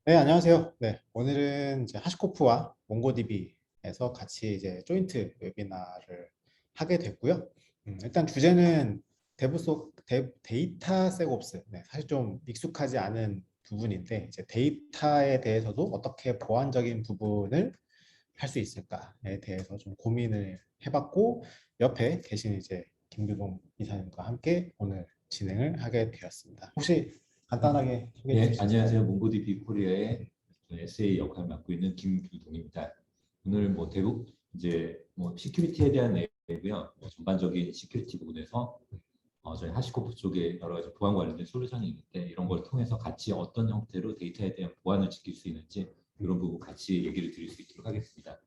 네, 안녕하세요. 네, 오늘은 이제 하시코프와 몽고디비에서 같이 이제 조인트 웨비나를 하게 됐고요. 일단 주제는 데이터 셋옵스. 네, 사실 좀 익숙하지 않은 부분인데, 이제 데이터에 대해서도 어떻게 보안적인 부분을 할 수 있을까에 대해서 좀 고민을 해봤고, 옆에 계신 이제 김규동 이사님과 함께 오늘 진행을 하게 되었습니다. 혹시 간단하게 소개해 예, 주실 수 있을까요? 안녕하세요. 몽고디비 코리아의 SA 역할을 맡고 있는 김규동입니다. 오늘 뭐 대북 이제 뭐 시큐리티에 대한 내용이고요. 뭐 전반적인 시큐리티 부분에서 저희 하시코프 쪽에 여러 가지 보안 관련된 솔루션이 있는데 이런 걸 통해서 같이 어떤 형태로 데이터에 대한 보안을 지킬 수 있는지 이런 부분 같이 얘기를 드릴 수 있도록 하겠습니다.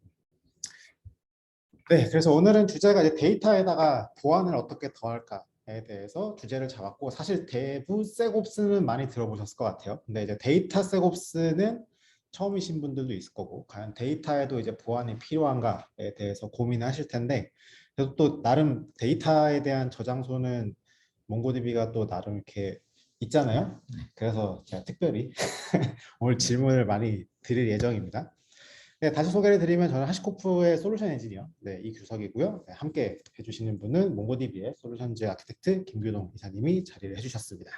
네, 그래서 오늘은 주제가 이제 데이터에다가 보안을 어떻게 더할까에 대해서 주제를 잡았고, 사실 대부 셋옵스는 많이 들어보셨을 것 같아요. 근데 이제 데이터 셋옵스는 처음이신 분들도 있을 거고, 과연 데이터에도 이제 보안이 필요한가에 대해서 고민하실 텐데, 그래서 또 나름 데이터에 대한 저장소는 몽고디비가 또 나름 이렇게 있잖아요. 그래서 제가 특별히 오늘 질문을 많이 드릴 예정입니다. 네, 다시 소개를 드리면 저는 하시코프의 솔루션 엔지니어 이규석이고요. 네, 함께 해주시는 분은 몽고디비의 솔루션즈 아키텍트 김규동 이사님이 자리를 해주셨습니다.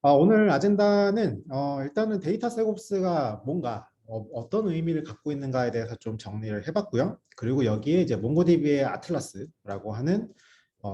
오늘 아젠다는 일단은 데이터 셋옵스가 뭔가 어떤 의미를 갖고 있는가에 대해서 좀 정리를 해봤고요. 그리고 여기에 이제 몽고디비의 아틀라스라고 하는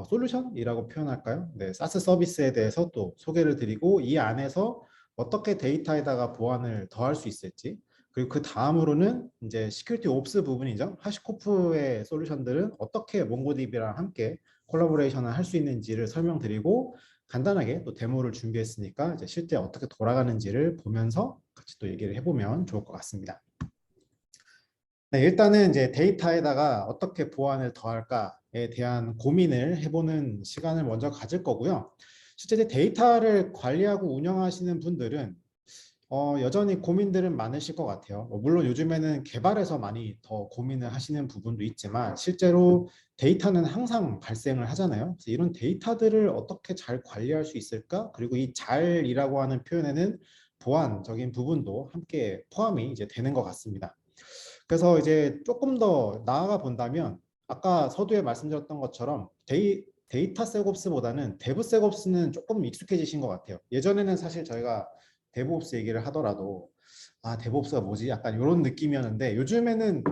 솔루션이라고 표현할까요? 네, 사스 서비스에 대해서 또 소개를 드리고 이 안에서 어떻게 데이터에다가 보안을 더할 수 있을지, 그리고 그 다음으로는 이제 시큐리티 옵스 부분이죠. 하시코프의 솔루션들은 어떻게 몽고디비랑 함께 콜라보레이션을 할 수 있는지를 설명드리고, 간단하게 또 데모를 준비했으니까 이제 실제 어떻게 돌아가는지를 보면서 같이 또 얘기를 해보면 좋을 것 같습니다. 네, 일단은 이제 데이터에다가 어떻게 보안을 더할까에 대한 고민을 해보는 시간을 먼저 가질 거고요. 실제 데이터를 관리하고 운영하시는 분들은 여전히 고민들은 많으실 것 같아요. 물론 요즘에는 개발에서 많이 더 고민을 하시는 부분도 있지만 실제로 데이터는 항상 발생을 하잖아요. 그래서 이런 데이터들을 어떻게 잘 관리할 수 있을까? 그리고 이 잘이라고 하는 표현에는 보안적인 부분도 함께 포함이 이제 되는 것 같습니다. 그래서 이제 조금 더 나아가 본다면 아까 서두에 말씀드렸던 것처럼 데이터 셋옵스보다는 데브 셋옵스는 조금 익숙해지신 것 같아요. 예전에는 사실 저희가 데브옵스 얘기를 하더라도 데브옵스가 뭐지? 약간 이런 느낌이었는데 요즘에는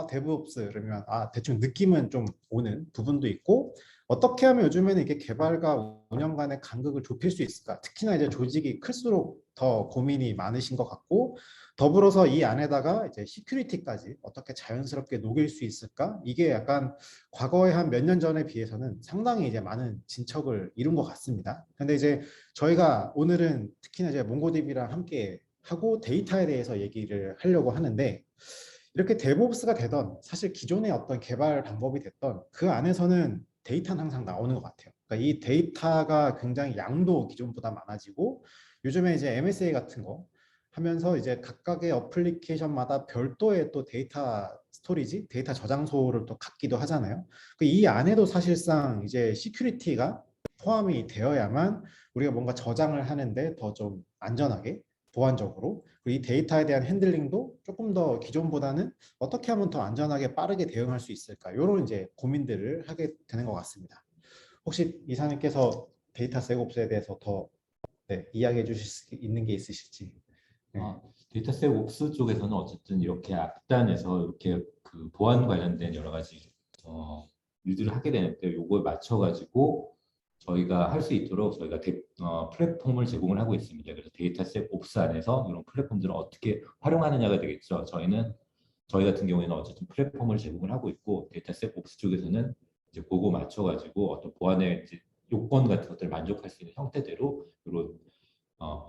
데브옵스 그러면 대충 느낌은 좀 오는 부분도 있고, 어떻게 하면 요즘에는 이게 개발과 운영 간의 간극을 좁힐 수 있을까? 특히나 이제 조직이 클수록 더 고민이 많으신 것 같고, 더불어서 이 안에다가 이제 시큐리티까지 어떻게 자연스럽게 녹일 수 있을까? 이게 약간 과거에 한 몇 년 전에 비해서는 상당히 이제 많은 진척을 이룬 것 같습니다. 근데 이제 저희가 오늘은 특히나 이제 몽고디비랑 함께 하고 데이터에 대해서 얘기를 하려고 하는데, 이렇게 데브옵스가 되던 사실 기존의 어떤 개발 방법이 됐던 그 안에서는 데이터는 항상 나오는 것 같아요. 그러니까 이 데이터가 굉장히 양도 기존보다 많아지고, 요즘에 이제 MSA 같은 거 하면서 이제 각각의 어플리케이션마다 별도의 또 데이터 스토리지, 데이터 저장소를 또 갖기도 하잖아요. 이 안에도 사실상 이제 시큐리티가 포함이 되어야만 우리가 뭔가 저장을 하는데 더 좀 안전하게 보안적으로, 그리고 이 데이터에 대한 핸들링도 조금 더 기존보다는 어떻게 하면 더 안전하게 빠르게 대응할 수 있을까, 이런 이제 고민들을 하게 되는 것 같습니다. 혹시 이사님께서 데이터 셋옵스에 대해서 더 이야기해 주실 수 있는 게 있으실지. 네. 데이터셋 옵스 쪽에서는 어쨌든 이렇게 앞단에서 이렇게 그 보안 관련된 여러 가지 일들을 하게 되는데 요걸 맞춰가지고 저희가 할 수 있도록 저희가 플랫폼을 제공을 하고 있습니다. 그래서 데이터셋 옵스 안에서 이런 플랫폼들을 어떻게 활용하느냐가 되겠죠. 저희 같은 경우에는 어쨌든 플랫폼을 제공을 하고 있고 데이터셋 옵스 쪽에서는 이제 그거 맞춰가지고 어떤 보안의 이제 요건 같은 것들을 만족할 수 있는 형태대로 이런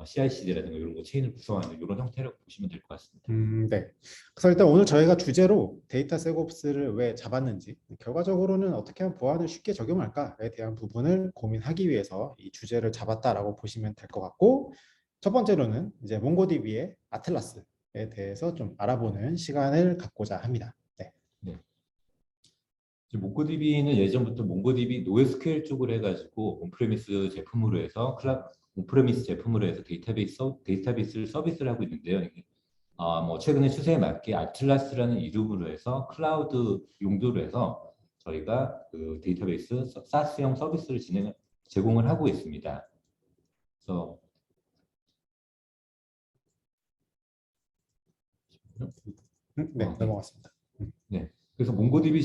CI/CD라든가 이런 거 체인을 구성하는 이런 형태로 보시면 될 것 같습니다. 네. 그래서 일단 오늘 저희가 주제로 데이터 셋옵스를 왜 잡았는지, 결과적으로는 어떻게 하면 보안을 쉽게 적용할까에 대한 부분을 고민하기 위해서 이 주제를 잡았다라고 보시면 될 것 같고, 첫 번째로는 이제 몽고디비의 아틀라스에 대해서 좀 알아보는 시간을 갖고자 합니다. 네. 네. 몽고DB는 예전부터 몽고DB 노에스QL 쪽으로 해가지고 온프레미스 제품으로 해서 온프레미스 제품으로 해서 데이터베이스를 서비스를 하고 있는데요. 뭐 최근에 추세에 맞게 아틀라스라는 이름으로 해서 클라우드 용도로 해서 저희가 그 데이터베이스 사스형 서비스를 제공을 하고 있습니다. 그래서 네, 네. 넘어갔습니다. 네. 그래서 몽고디비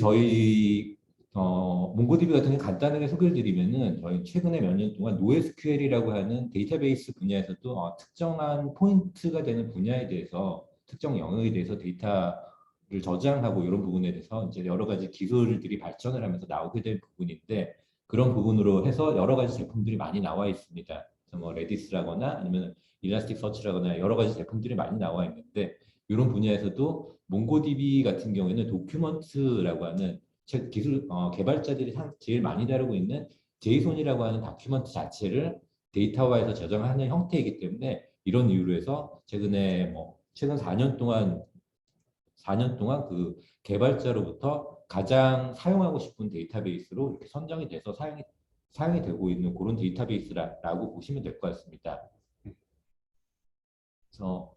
같은 게 간단하게 소개를 드리면은 저희 최근에 몇 년 동안 NoSQL이라고 하는 데이터베이스 분야에서도 특정한 포인트가 되는 분야에 대해서 특정 영역에 대해서 데이터를 저장하고 이런 부분에 대해서 이제 여러 가지 기술들이 발전을 하면서 나오게 된 부분인데 그런 부분으로 해서 여러 가지 제품들이 많이 나와 있습니다. 그래서 뭐 레디스라거나 아니면 일라스틱 서치라거나 여러 가지 제품들이 많이 나와 있는데 이런 분야에서도 몽고디비 같은 경우에는 도큐먼트라고 하는 기술 개발자들이 제일 많이 다루고 있는 제이손이라고 하는 다큐먼트 자체를 데이터화해서 저장하는 형태이기 때문에 이런 이유로 해서 최근 4년 동안 그 개발자로부터 가장 사용하고 싶은 데이터베이스로 이렇게 선정이 돼서 사용이 되고 있는 그런 데이터베이스라고 보시면 될 것 같습니다. 그래서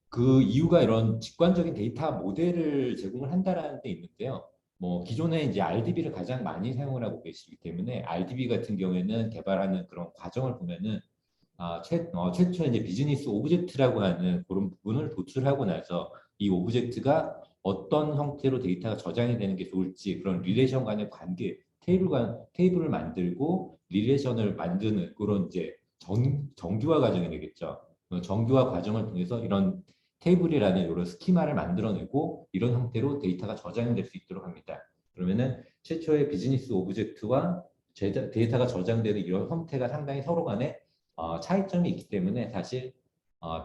그 이유가 이런 직관적인 데이터 모델을 제공을 한다라는 데 있는데요. 뭐 기존에 이제 RDB를 가장 많이 사용을 하고 계시기 때문에 RDB 같은 경우에는 개발하는 그런 과정을 보면은 최초에 이제 비즈니스 오브젝트라고 하는 그런 부분을 도출하고 나서 이 오브젝트가 어떤 형태로 데이터가 저장이 되는 게 좋을지 그런 릴레이션 간의 관계 테이블을 만들고 릴레이션을 만드는 그런 이제 정규화 과정이 되겠죠. 정규화 과정을 통해서 이런 테이블이라는 이런 스키마를 만들어내고 이런 형태로 데이터가 저장이 될 수 있도록 합니다. 그러면은 최초의 비즈니스 오브젝트와 데이터가 저장되는 이런 형태가 상당히 서로 간에 차이점이 있기 때문에 사실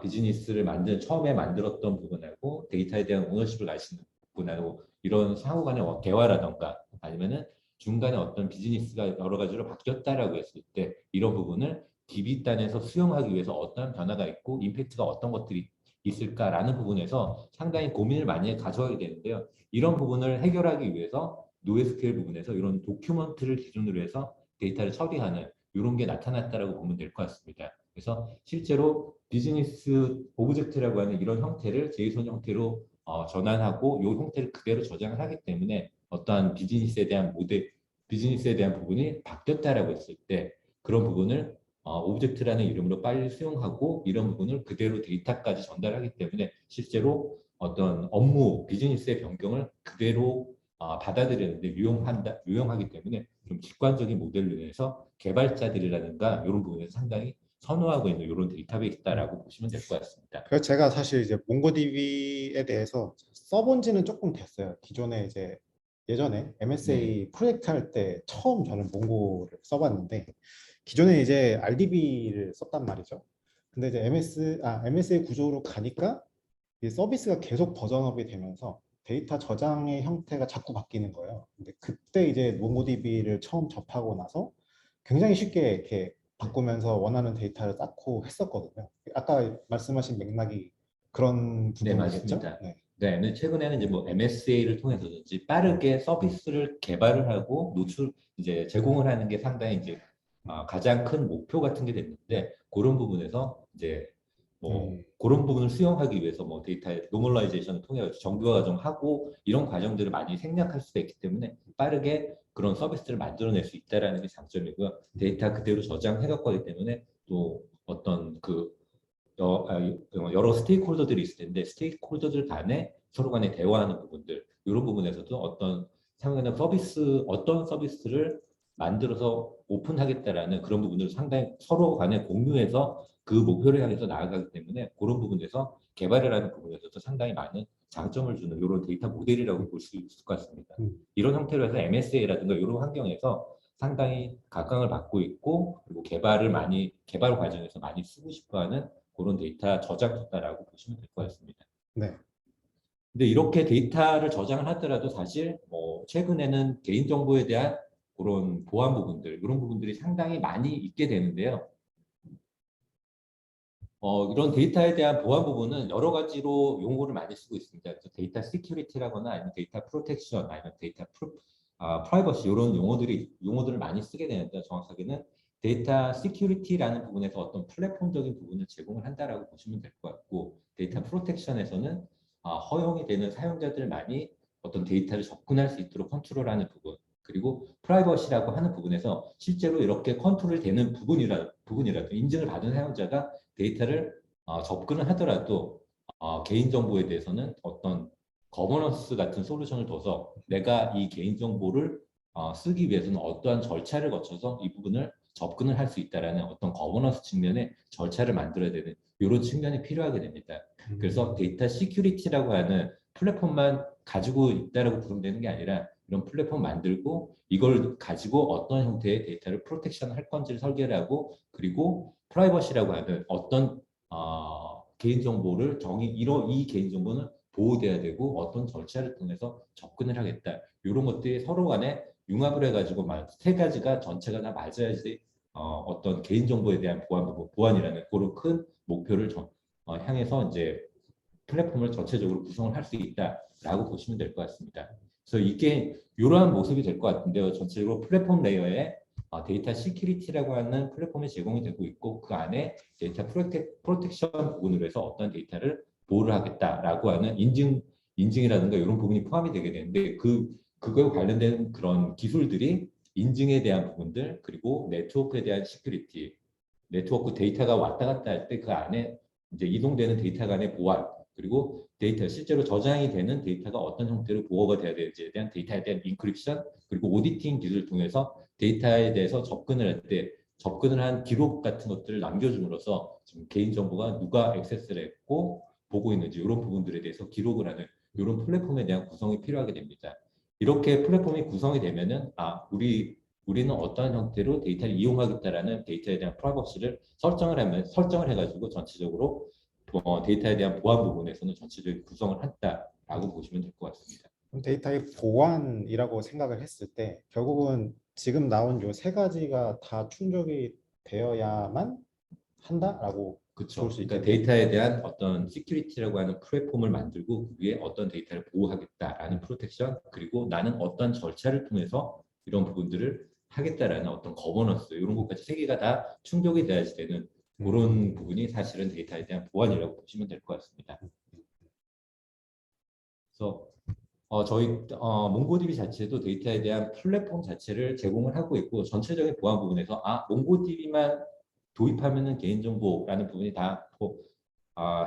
비즈니스를 처음에 만들었던 부분하고 데이터에 대한 오너십을 가지는 부분하고 이런 상호 간의 대화라던가 아니면은 중간에 어떤 비즈니스가 여러 가지로 바뀌었다라고 했을 때 이런 부분을 DB단에서 수용하기 위해서 어떤 변화가 있고 임팩트가 어떤 것들이 있을까라는 부분에서 상당히 고민을 많이 가져야 되는데요. 이런 부분을 해결하기 위해서 NoSQL 부분에서 이런 도큐먼트를 기준으로 해서 데이터를 처리하는 이런 게 나타났다라고 보면 될 것 같습니다. 그래서 실제로 비즈니스 오브젝트라고 하는 이런 형태를 제이손 형태로 전환하고 이 형태를 그대로 저장을 하기 때문에 어떠한 비즈니스에 대한 부분이 바뀌었다라고 했을 때 그런 부분을 오브젝트라는 이름으로 빨리 수용하고 이런 부분을 그대로 데이터까지 전달하기 때문에 실제로 어떤 비즈니스의 변경을 그대로 받아들이는데 유용하기 때문에 좀 직관적인 모델로 인해서 개발자들이라든가 이런 부분에서 상당히 선호하고 있는 이런 데이터베이스다라고 보시면 될 것 같습니다. 그래서 제가 사실 이제 몽고DB에 대해서 써본 지는 조금 됐어요. 기존에 이제 예전에 네, MSA 프로젝트 할 때 처음 저는 몽고를 써봤는데 기존에 이제 RDB를 썼단 말이죠. 근데 이제 MSA 구조로 가니까 이 서비스가 계속 버전업이 되면서 데이터 저장의 형태가 자꾸 바뀌는 거예요. 근데 그때 이제 몽고DB를 처음 접하고 나서 굉장히 쉽게 이렇게 바꾸면서 원하는 데이터를 쌓고 했었거든요. 아까 말씀하신 맥락이 그런 네, 부분이겠죠? 맞습니다. 네. 네, 근데 최근에는 이제 뭐 MSA를 통해서든지 빠르게 서비스를 개발을 하고 이제 제공을 하는 게 상당히 이제 가장 큰 목표 같은 게 네. 됐는데 그런 부분에서 이제 뭐 음, 그런 부분을 수용하기 위해서 뭐 데이터의 노멀라이제이션을 통해 정규화 과정하고 이런 과정들을 많이 생략할 수가 있기 때문에 빠르게 그런 서비스를 만들어낼 수 있다라는 게 장점이고요. 데이터 그대로 저장해 갖고 하기 때문에 또 어떤 여러 스테이크홀더들이 있을 텐데 스테이크홀더들 간에 서로 간에 대화하는 부분들 이런 부분에서도 어떤 서비스를 만들어서 오픈하겠다라는 그런 부분을 상당히 서로 간에 공유해서 그 목표를 향해서 나아가기 때문에 그런 부분에서 개발을 하는 부분에서도 상당히 많은 장점을 주는 이런 데이터 모델이라고 볼 수 있을 것 같습니다. 음. 이런 형태로 해서 MSA라든가 이런 환경에서 상당히 각광을 받고 있고 그리고 개발 과정에서 많이 쓰고 싶어하는 그런 데이터 저장소다라고 보시면 될 것 같습니다. 네. 근데 이렇게 데이터를 저장을 하더라도 사실 뭐 최근에는 개인정보에 대한 그런 보안 부분들, 이런 부분들이 상당히 많이 있게 되는데요. 이런 데이터에 대한 보안 부분은 여러 가지로 용어를 많이 쓰고 있습니다. 그래서 데이터 시큐리티라거나 아니면 데이터 프로텍션, 아니면 프라이버시 이런 용어들을 많이 쓰게 되는데 정확하게는 데이터 시큐리티라는 부분에서 어떤 플랫폼적인 부분을 제공을 한다라고 보시면 될 것 같고, 데이터 프로텍션에서는 허용이 되는 사용자들만이 어떤 데이터를 접근할 수 있도록 컨트롤하는 부분, 그리고 프라이버시라고 하는 부분에서 실제로 이렇게 컨트롤되는 부분이라도 인증을 받은 사용자가 데이터를 접근을 하더라도 개인정보에 대해서는 어떤 거버넌스 같은 솔루션을 둬서 내가 이 개인정보를 쓰기 위해서는 어떠한 절차를 거쳐서 이 부분을 접근을 할 수 있다라는 어떤 거버넌스 측면의 절차를 만들어야 되는 이런 측면이 필요하게 됩니다. 그래서 데이터 시큐리티라고 하는 플랫폼만 가지고 있다라고 부르면 되는 게 아니라 이런 플랫폼 만들고 이걸 가지고 어떤 형태의 데이터를 프로텍션 할 건지를 설계를 하고, 그리고 프라이버시라고 하는 어떤 개인정보를 이 개인정보는 보호돼야 되고 어떤 절차를 통해서 접근을 하겠다. 이런 것들이 서로 간에 융합을 해가지고 세 가지가 전체가 다 맞아야지 어떤 개인정보에 대한 보안이라는 그런 큰 목표를 향해서 이제 플랫폼을 전체적으로 구성을 할 수 있다라고 보시면 될 것 같습니다. 그래서 이게 이러한 모습이 될 것 같은데요. 전체적으로 플랫폼 레이어에 데이터 시큐리티라고 하는 플랫폼이 제공이 되고 있고, 그 안에 데이터 프로텍션 부분으로 해서 어떤 데이터를 보호를 하겠다라고 하는 인증이라든가 이런 부분이 포함이 되게 되는데, 그거에 관련된 그런 기술들이 인증에 대한 부분들, 그리고 네트워크에 대한 시큐리티, 네트워크 데이터가 왔다 갔다 할 때 그 안에 이제 이동되는 데이터 간의 보안, 그리고 데이터 실제로 저장이 되는 데이터가 어떤 형태로 보호가 돼야 되는지에 대한 데이터에 대한 인크립션, 그리고 오디팅 기술을 통해서 데이터에 대해서 접근을 할 때 접근을 한 기록 같은 것들을 남겨줌으로써 지금 개인정보가 누가 액세스를 했고 보고 있는지 이런 부분들에 대해서 기록을 하는 이런 플랫폼에 대한 구성이 필요하게 됩니다. 이렇게 플랫폼이 구성이 되면은 우리는 어떠한 형태로 데이터를 이용하겠다라는 데이터에 대한 프라이버시를 설정을 해가지고 전체적으로 데이터에 대한 보안 부분에서는 전체적인 구성을 한다라고 보시면 될 것 같습니다. 데이터의 보안이라고 생각을 했을 때 결국은 지금 나온 요 세 가지가 다 충족이 되어야만 한다라고 볼 그렇죠. 수 그러니까 있겠네요. 데이터에 대한 어떤 시큐리티라고 하는 플랫폼을 만들고 그 위에 어떤 데이터를 보호하겠다라는 프로텍션, 그리고 나는 어떤 절차를 통해서 이런 부분들을 하겠다라는 어떤 거버넌스, 이런 것까지 세 개가 다 충족이 돼야지 되는 그런 부분이 사실은 데이터에 대한 보안이라고 보시면 될 것 같습니다. 그래서 저희 몽고DB 자체도 데이터에 대한 플랫폼 자체를 제공을 하고 있고, 전체적인 보안 부분에서 몽고DB만 도입하면은 개인정보라는 부분이 다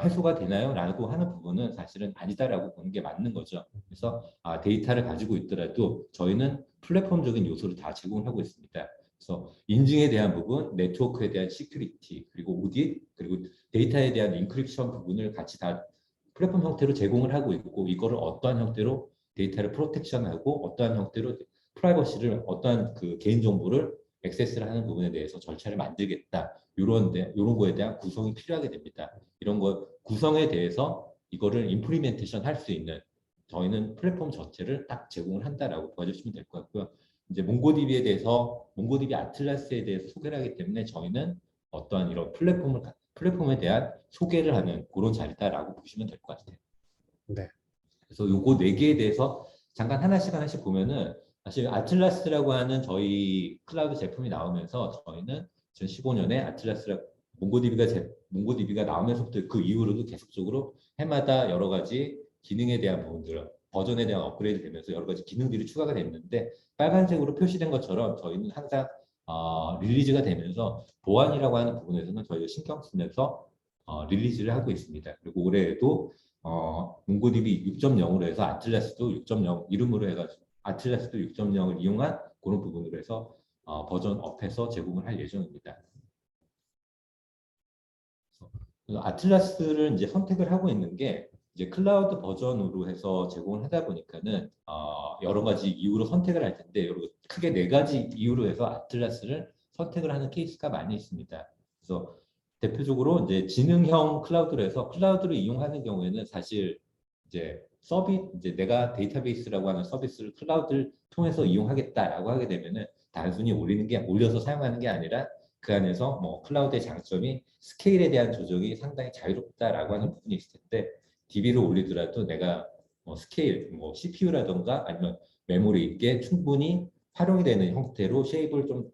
해소가 되나요? 라고 하는 부분은 사실은 아니다라고 보는 게 맞는 거죠. 그래서 데이터를 가지고 있더라도 저희는 플랫폼적인 요소를 다 제공을 하고 있습니다. 그래서 인증에 대한 부분, 네트워크에 대한 시큐리티, 그리고 오딧, 그리고 데이터에 대한 인크립션 부분을 같이 다 플랫폼 형태로 제공을 하고 있고, 이거를 어떠한 형태로 데이터를 프로텍션하고 어떠한 형태로 프라이버시를 어떠한 그 개인정보를 액세스를 하는 부분에 대해서 절차를 만들겠다. 이런 거에 대한 구성이 필요하게 됩니다. 이런 거 구성에 대해서 이거를 임플리멘테이션 할 수 있는 저희는 플랫폼 자체를 딱 제공을 한다라고 봐주시면 될 것 같고요. 이제 몽고DB에 대해서 몽고DB 아틀라스에 대해서 소개를 하기 때문에 저희는 어떠한 이런 플랫폼에 대한 소개를 하는 그런 자리다라고 보시면 될 것 같아요. 네. 그래서 요거 네 개에 대해서 잠깐 하나씩 보면은, 사실 아틀라스라고 하는 저희 클라우드 제품이 나오면서 저희는 2015년에 몽고DB가 나오면서부터 그 이후로도 계속적으로 해마다 여러 가지 기능에 대한 부분들, 버전에 대한 업그레이드 되면서 여러 가지 기능들이 추가가 됐는데, 빨간색으로 표시된 것처럼 저희는 항상 릴리즈가 되면서 보안이라고 하는 부분에서는 저희가 신경 쓰면서 릴리즈를 하고 있습니다. 그리고 올해에도 몽고DB 6.0으로 해서 아틀라스도 6.0 이름으로 해가지고 아틀라스도 6.0을 이용한 그런 부분으로 해서 버전 업해서 제공을 할 예정입니다. 그래서 아틀라스를 이제 선택을 하고 있는 게, 이제 클라우드 버전으로 해서 제공을 하다 보니까는 여러 가지 이유로 선택을 할 텐데, 크게 네 가지 이유로 해서 아틀라스를 선택을 하는 케이스가 많이 있습니다. 그래서 대표적으로 이제 지능형 클라우드로 해서 클라우드를 이용하는 경우에는 사실 이제 내가 데이터베이스라고 하는 서비스를 클라우드를 통해서 이용하겠다라고 하게 되면은 단순히 올려서 사용하는 게 아니라 그 안에서 뭐 클라우드의 장점이 스케일에 대한 조정이 상당히 자유롭다라고 하는 부분이 있을 텐데, DB를 올리더라도 내가 스케일, CPU라던가 아니면 메모리 있게 충분히 활용이 되는 형태로 쉐입을 좀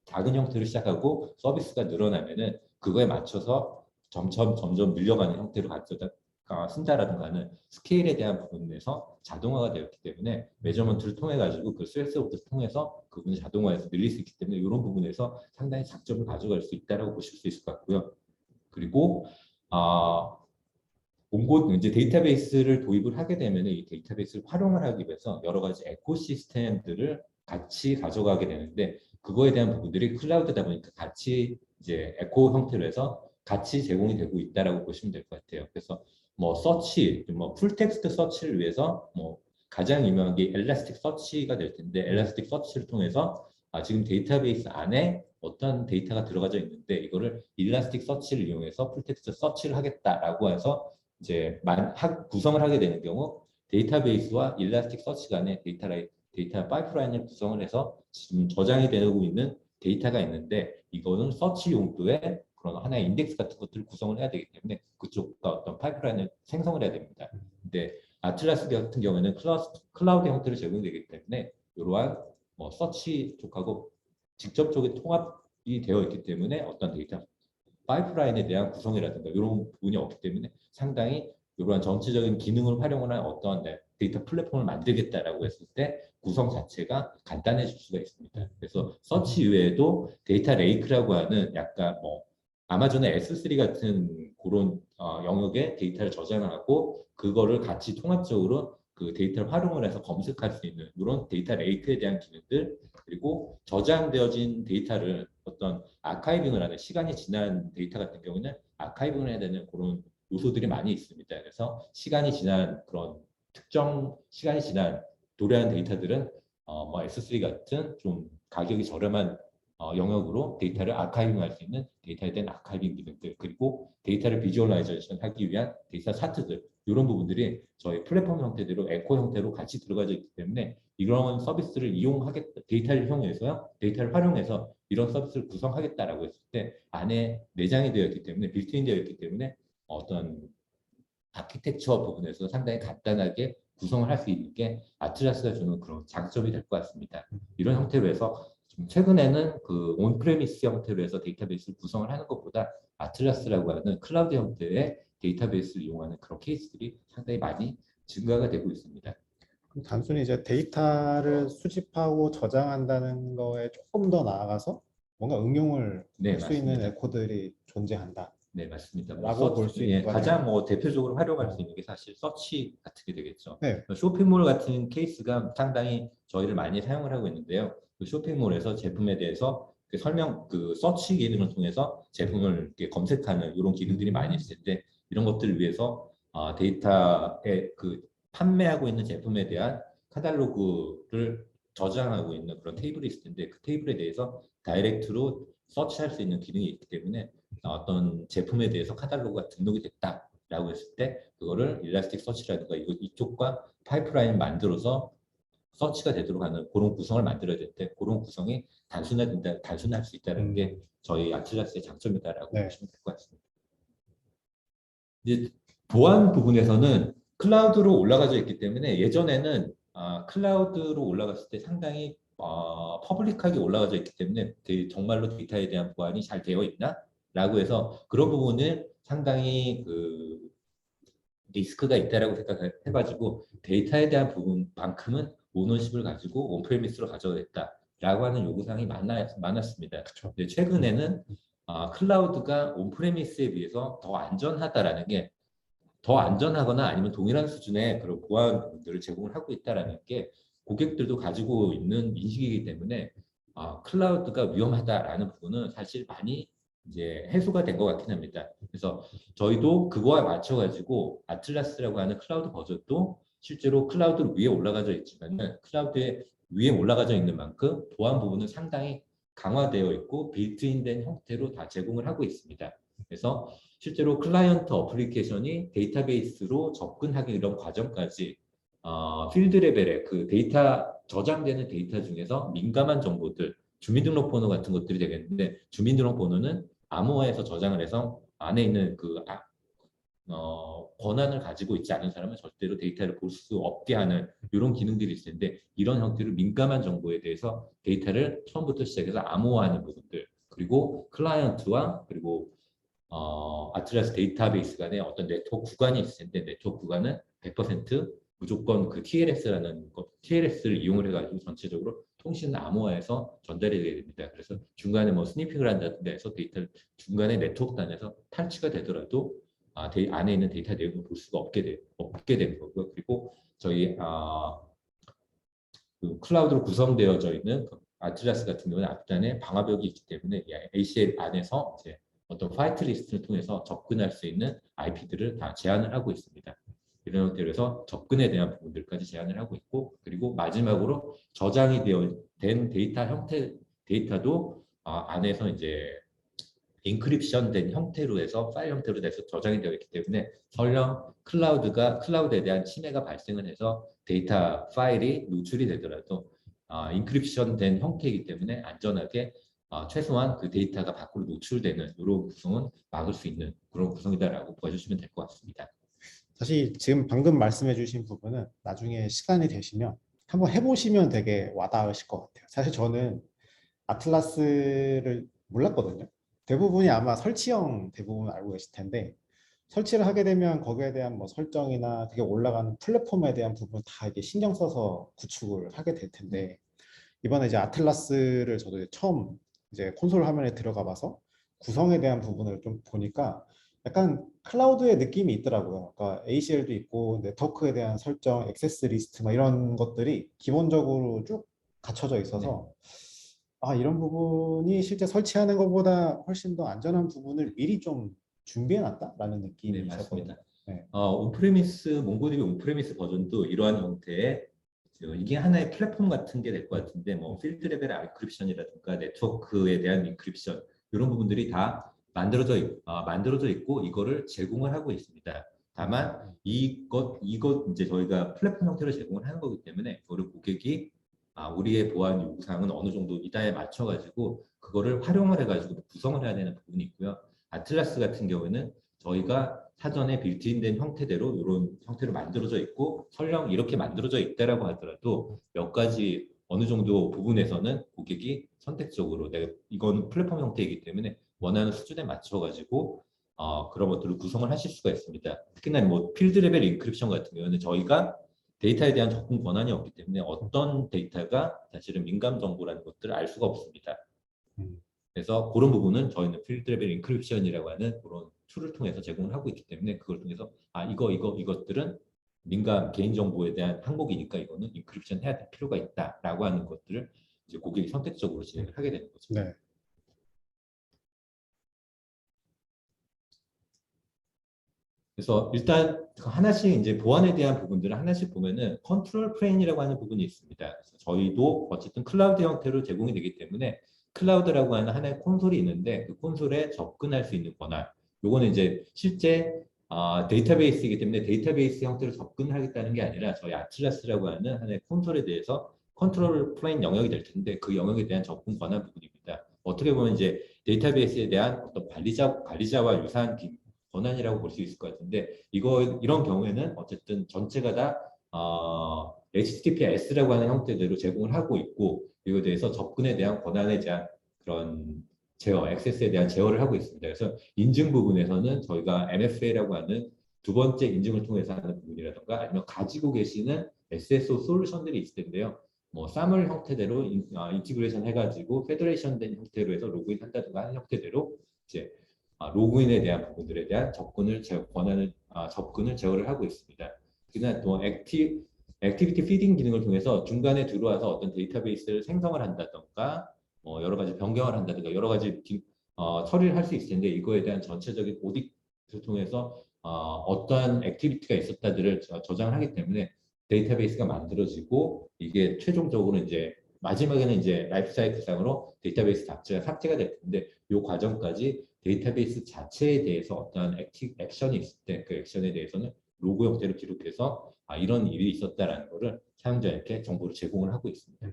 작은 형태로 시작하고 서비스가 늘어나면은 그거에 맞춰서 점점 늘려가는 형태로 가져다 쓴다라든가 하는 스케일에 대한 부분에서 자동화가 되었기 때문에 매저먼트를 통해 가지고 그 스웨스부터 통해서 그 부분을 자동화해서 늘릴 수 있기 때문에 이런 부분에서 상당히 장점을 가져갈 수 있다라고 보실 수 있을 것 같고요. 그리고 온고 이제 데이터베이스를 도입을 하게 되면 이 데이터베이스를 활용을 하기 위해서 여러 가지 에코시스템들을 같이 가져가게 되는데 그거에 대한 부분들이 클라우드다 보니까 같이 이제 에코 형태로 해서 같이 제공이 되고 있다라고 보시면 될 것 같아요. 그래서 뭐 서치, 뭐 풀텍스트 서치를 위해서 뭐 가장 유명한 게 엘라스틱 서치가 될 텐데 엘라스틱 서치를 통해서 지금 데이터베이스 안에 어떤 데이터가 들어가져 있는데 이거를 일라스틱 서치를 이용해서 풀텍스트 서치를 하겠다라고 해서 이제 구성을 하게 되는 경우 데이터베이스와 일라스틱 서치 간의 데이터 파이프라인을 구성을 해서 지금 저장이 되고 있는 데이터가 있는데 이거는 서치 용도의 그런 하나의 인덱스 같은 것들을 구성을 해야 되기 때문에 그쪽과 어떤 파이프라인을 생성을 해야 됩니다. 근데 아틀라스 같은 경우에는 클라우드 형태로 제공되기 때문에 이러한 뭐 서치 쪽하고 직접적인 통합이 되어 있기 때문에 어떤 데이터 파이프라인에 대한 구성이라든가 이런 부분이 없기 때문에 상당히 이러한 전체적인 기능을 활용을 한 어떠한 데이터 플랫폼을 만들겠다라고 했을 때 구성 자체가 간단해질 수가 있습니다. 그래서 서치 외에도 데이터 레이크라고 하는 약간 뭐 아마존의 S3 같은 그런 영역의 데이터를 저장하고 그거를 같이 통합적으로 그 데이터를 활용을 해서 검색할 수 있는 이런 데이터 레이크에 대한 기능들 그리고 저장되어진 데이터를 어떤 아카이빙을 하는 시간이 지난 데이터 같은 경우는 아카이빙을 해야 되는 그런 요소들이 많이 있습니다. 그래서 시간이 지난 그런 특정 시간이 지난 도래한 데이터들은 뭐 S3 같은 좀 가격이 저렴한 영역으로 데이터를 아카이빙할 수 있는 데이터에 대한 아카이빙 기능들 그리고 데이터를 비주얼라이제이션 하기 위한 데이터 차트들 이런 부분들이 저희 플랫폼 형태대로 에코 형태로 같이 들어가져 있기 때문에 이런 서비스를 이용하겠다 데이터를 이용해서요 데이터를 활용해서 이런 서비스를 구성하겠다라고 했을 때 안에 내장이 되어 있기 때문에 빌트인 되어 있기 때문에 어떤 아키텍처 부분에서 상당히 간단하게 구성을 할 수 있는 게 아틀라스가 주는 그런 장점이 될 것 같습니다. 이런 형태로 해서 최근에는 그 온프레미스 형태로 해서 데이터베이스를 구성을 하는 것보다 아틀라스라고 하는 클라우드 형태의 데이터베이스를 이용하는 그런 케이스들이 상당히 많이 증가가 되고 있습니다. 단순히 이제 데이터를 수집하고 저장한다는 거에 조금 더 나아가서 뭔가 응용을 네, 할 수 있는 맞습니다. 에코들이 존재한다. 네, 맞습니다. 라고 볼 수 있는 예, 거네요. 가장 뭐 대표적으로 활용할 수 있는 게 사실 서치 같은 게 되겠죠. 네. 쇼핑몰 같은 케이스가 상당히 저희를 많이 사용을 하고 있는데요. 그 쇼핑몰에서 제품에 대해서 그 서치 기능을 통해서 제품을 이렇게 검색하는 이런 기능들이 많이 있을 텐데 이런 것들을 위해서 데이터에 그 판매하고 있는 제품에 대한 카탈로그를 저장하고 있는 그런 테이블이 있을 텐데 그 테이블에 대해서 다이렉트로 서치할 수 있는 기능이 있기 때문에 어떤 제품에 대해서 카탈로그가 등록이 됐다라고 했을 때 그거를 일라스틱 서치라든가 이쪽과 파이프라인을 만들어서 서치가 되도록 하는 그런 구성을 만들어야 되는데 그런 구성이 단순할 수 있다는 게 저희 아틀라스의 장점이다라고 네. 보시면 될 것 같습니다. 이제 보안 부분에서는 클라우드로 올라가져 있기 때문에 예전에는 클라우드로 올라갔을 때 상당히 퍼블릭하게 올라가져 있기 때문에 정말로 데이터에 대한 보안이 잘 되어 있나? 라고 해서 그런 부분을 상당히 그 리스크가 있다라고 생각해가지고 데이터에 대한 부분만큼은 오너십을 가지고 온프레미스로 가져야겠다라고 하는 요구사항이 많았습니다. 근데 최근에는 클라우드가 온프레미스에 비해서 더 안전하다라는 게 더 안전하거나 아니면 동일한 수준의 그런 보안 부분들을 제공을 하고 있다라는 게 고객들도 가지고 있는 인식이기 때문에 클라우드가 위험하다라는 부분은 사실 많이 이제 해소가 된 것 같긴 합니다. 그래서 저희도 그거와 맞춰가지고 아틀라스라고 하는 클라우드 버전도 실제로 클라우드 위에 올라가져 있지만은 클라우드 위에 올라가져 있는 만큼 보안 부분은 상당히 강화되어 있고 빌트인된 형태로 다 제공을 하고 있습니다. 그래서 실제로 클라이언트 어플리케이션이 데이터베이스로 접근하기 이런 과정까지 필드 레벨의 그 저장되는 데이터 중에서 민감한 정보들, 주민등록번호 같은 것들이 되겠는데 주민등록번호는 암호화해서 저장을 해서 안에 있는 권한을 가지고 있지 않은 사람은 절대로 데이터를 볼 수 없게 하는 이런 기능들이 있을 텐데 이런 형태로 민감한 정보에 대해서 데이터를 처음부터 시작해서 암호화하는 부분들 그리고 클라이언트와 그리고 아틀라스 데이터베이스 간의 어떤 네트워크 구간이 있을 텐데 네트워크 구간은 100% 무조건 그 TLS라는 것, TLS를 이용을 해가지고 전체적으로 통신을 암호화해서 전달이 되게 됩니다. 그래서 중간에 뭐 스니핑을 한다든가 해서 데이터를 중간에 네트워크 단에서 탈취가 되더라도 안에 있는 데이터 내용을 볼 수가 없게 되는 거고요. 그리고 저희 그 클라우드로 구성되어져 있는 그 아틀라스 같은 경우는 앞단에 방화벽이 있기 때문에 이 ACL 안에서 이제 어떤 화이트 리스트를 통해서 접근할 수 있는 IP들을 다 제한을 하고 있습니다. 이런 형태로 해서 접근에 대한 부분들까지 제한을 하고 있고 그리고 마지막으로 저장이 된 데이터 형태 데이터도 안에서 이제 인크립션 된 형태로 해서 파일 형태로 돼서 저장이 되어 있기 때문에 설령 클라우드에 대한 침해가 발생을 해서 데이터 파일이 노출이 되더라도 인크립션 된 형태이기 때문에 안전하게 최소한 그 데이터가 밖으로 노출되는 이런 구성은 막을 수 있는 그런 구성이다라고 봐주시면 될 것 같습니다. 사실 지금 방금 말씀해 주신 부분은 나중에 시간이 되시면 한번 해보시면 되게 와닿으실 것 같아요. 사실 저는 아틀라스를 몰랐거든요. 대부분이 아마 설치형 대부분 알고 계실 텐데 설치를 하게 되면 거기에 대한 뭐 설정이나 그게 올라가는 플랫폼에 대한 부분 다 이게 신경 써서 구축을 하게 될 텐데 이번에 이제 아틀라스를 저도 이제 처음 이제 콘솔 화면에 들어가 봐서 구성에 대한 부분을 좀 보니까 약간 클라우드의 느낌이 있더라고요. 그러니까 ACL도 있고 네트워크에 대한 설정, 액세스 리스트 막 이런 것들이 기본적으로 쭉 갖춰져 네, 있어서 이런 부분이 실제 설치하는 것보다 훨씬 더 안전한 부분을 미리 좀 준비해 놨다라는 네, 느낌이 맞습니다. 있었거든요. 네. 몽고디비 온프레미스 버전도 이러한 형태의 이게 하나의 플랫폼 같은 게 될 것 같은데 뭐 필드 레벨 엔크립션이라든가 네트워크에 대한 인크립션 이런 부분들이 다 만들어져 있고 이거를 제공을 하고 있습니다. 다만 이것 이제 저희가 플랫폼 형태로 제공을 하는 거기 때문에 이거를 고객이 우리의 보안 요구사항은 어느 정도 이다에 맞춰가지고 그거를 활용을 해가지고 구성을 해야 되는 부분이 있고요. 아틀라스 같은 경우에는 저희가 사전에 빌트인된 형태대로 이런 형태로 만들어져 있고 설령 이렇게 만들어져 있다라고 하더라도 몇 가지 어느 정도 부분에서는 고객이 선택적으로 내가 이건 플랫폼 형태이기 때문에 원하는 수준에 맞춰 가지고 그런 것들을 구성을 하실 수가 있습니다. 특히나 뭐 필드 레벨 인크립션 같은 경우는 저희가 데이터에 대한 접근 권한이 없기 때문에 어떤 데이터가 사실은 민감 정보라는 것들을 알 수가 없습니다. 음, 그래서 그런 부분은 저희는 필드 레벨 인크립션이라고 하는 그런 툴을 통해서 제공을 하고 있기 때문에 그걸 통해서 이것들은 민감 개인정보에 대한 항목이니까 이거는 인크립션 해야 될 필요가 있다라고 하는 것들을 이제 고객이 선택적으로 진행을 하게 되는 거죠. 네. 그래서 일단 하나씩 이제 보안에 대한 부분들을 하나씩 보면은 컨트롤 플레인이라고 하는 부분이 있습니다. 그래서 저희도 어쨌든 클라우드 형태로 제공이 되기 때문에 클라우드라고 하는 하나의 콘솔이 있는데 그 콘솔에 접근할 수 있는 권한. 요거는 이제 실제 데이터베이스이기 때문에 데이터베이스 형태로 접근하겠다는 게 아니라 저희 아틀라스라고 하는 하나의 콘솔에 대해서 컨트롤 플레인 영역이 될 텐데 그 영역에 대한 접근 권한 부분입니다. 어떻게 보면 이제 데이터베이스에 대한 어떤 관리자와 유사한 권한이라고 볼 수 있을 것 같은데 이런 경우에는 어쨌든 전체가 다 HTTPS라고 하는 형태대로 제공을 하고 있고 이거에 대해서 접근에 대한 권한에 대한 그런 액세스에 대한 제어를 하고 있습니다. 그래서 인증 부분에서는 저희가 MFA라고 하는 두 번째 인증을 통해서 하는 부분이라든가 아니면 가지고 계시는 SSO 솔루션들이 있을 텐데요. 뭐 사물 형태대로 인티그레이션 해가지고 페더레이션 된 형태로 해서 로그인 한다든가 하는 형태대로 이제 로그인에 대한 부분들에 대한 접근을 제어를 하고 있습니다. 그다음 또 액티비티 피딩 기능을 통해서 중간에 들어와서 어떤 데이터베이스를 생성을 한다던가 여러 가지 변경을 한다든가 여러 가지 처리를 할 수 있을 텐데 이거에 대한 전체적인 오디트를 통해서 어떠한 액티비티가 있었다들을 저장을 하기 때문에 데이터베이스가 만들어지고 이게 최종적으로 이제 마지막에는 이제 라이프 사이클상으로 데이터베이스 자체가 삭제가 될 텐데 이 과정까지 데이터베이스 자체에 대해서 어떠한 액션이 있을 때 그 액션에 대해서는 로그 형태로 기록해서 이런 일이 있었다라는 것을 사용자에게 정보를 제공을 하고 있습니다.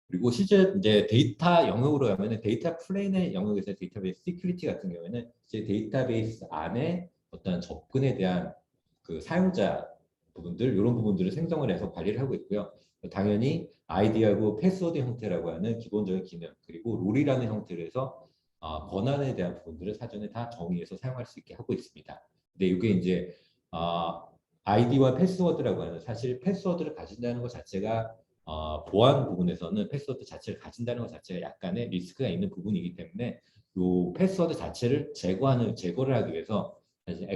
그리고 실제 이제 데이터 영역으로 가면은 데이터 플레인의 영역에서 데이터베이스 시큐리티 같은 경우에는 이제 데이터베이스 안에 어떤 접근에 대한 그 사용자 부분들 이런 부분들을 생성을 해서 관리를 하고 있고요. 당연히 아이디하고 패스워드 형태라고 하는 기본적인 기능 그리고 롤이라는 형태로 해서 권한에 대한 부분들을 사전에 다 정의해서 사용할 수 있게 하고 있습니다. 근데 이게 이제 아이디와 패스워드라고 하는 사실 패스워드를 가진다는 것 자체가 보안 부분에서는 패스워드 자체를 가진다는 것 자체가 약간의 리스크가 있는 부분이기 때문에 이 패스워드 자체를 제거를 하기 위해서 사실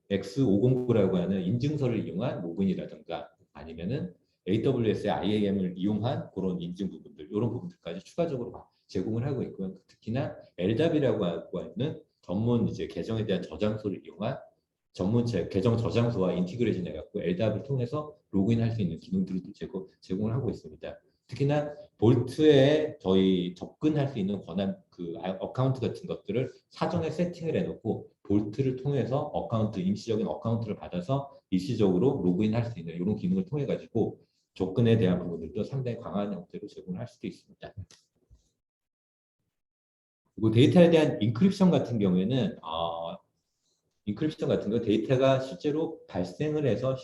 X509라고 하는 인증서를 이용한 로그인이라든가 아니면은 AWS의 IAM을 이용한 그런 인증 부분들 이런 부분들까지 추가적으로 제공을 하고 있고요. 특히나 LDAP이라고 하는 전문 이제 계정에 대한 저장소를 이용한 전문체 계정 저장소와 인티그레이션 해갖고 LDAP을 통해서 로그인할 수 있는 기능들도 제공을 하고 있습니다. 특히나 볼트에 저희 접근할 수 있는 권한 그 어카운트 같은 것들을 사전에 세팅을 해놓고 볼트를 통해서 임시적인 어카운트를 받아서 일시적으로 로그인할 수 있는 이런 기능을 통해 가지고 접근에 대한 부분들도 상당히 강한 형태로 제공을 할 수도 있습니다. 그리고 데이터에 대한 인크립션 같은 경우에는 인크립션 같은 거 데이터가 실제로 발생을 해서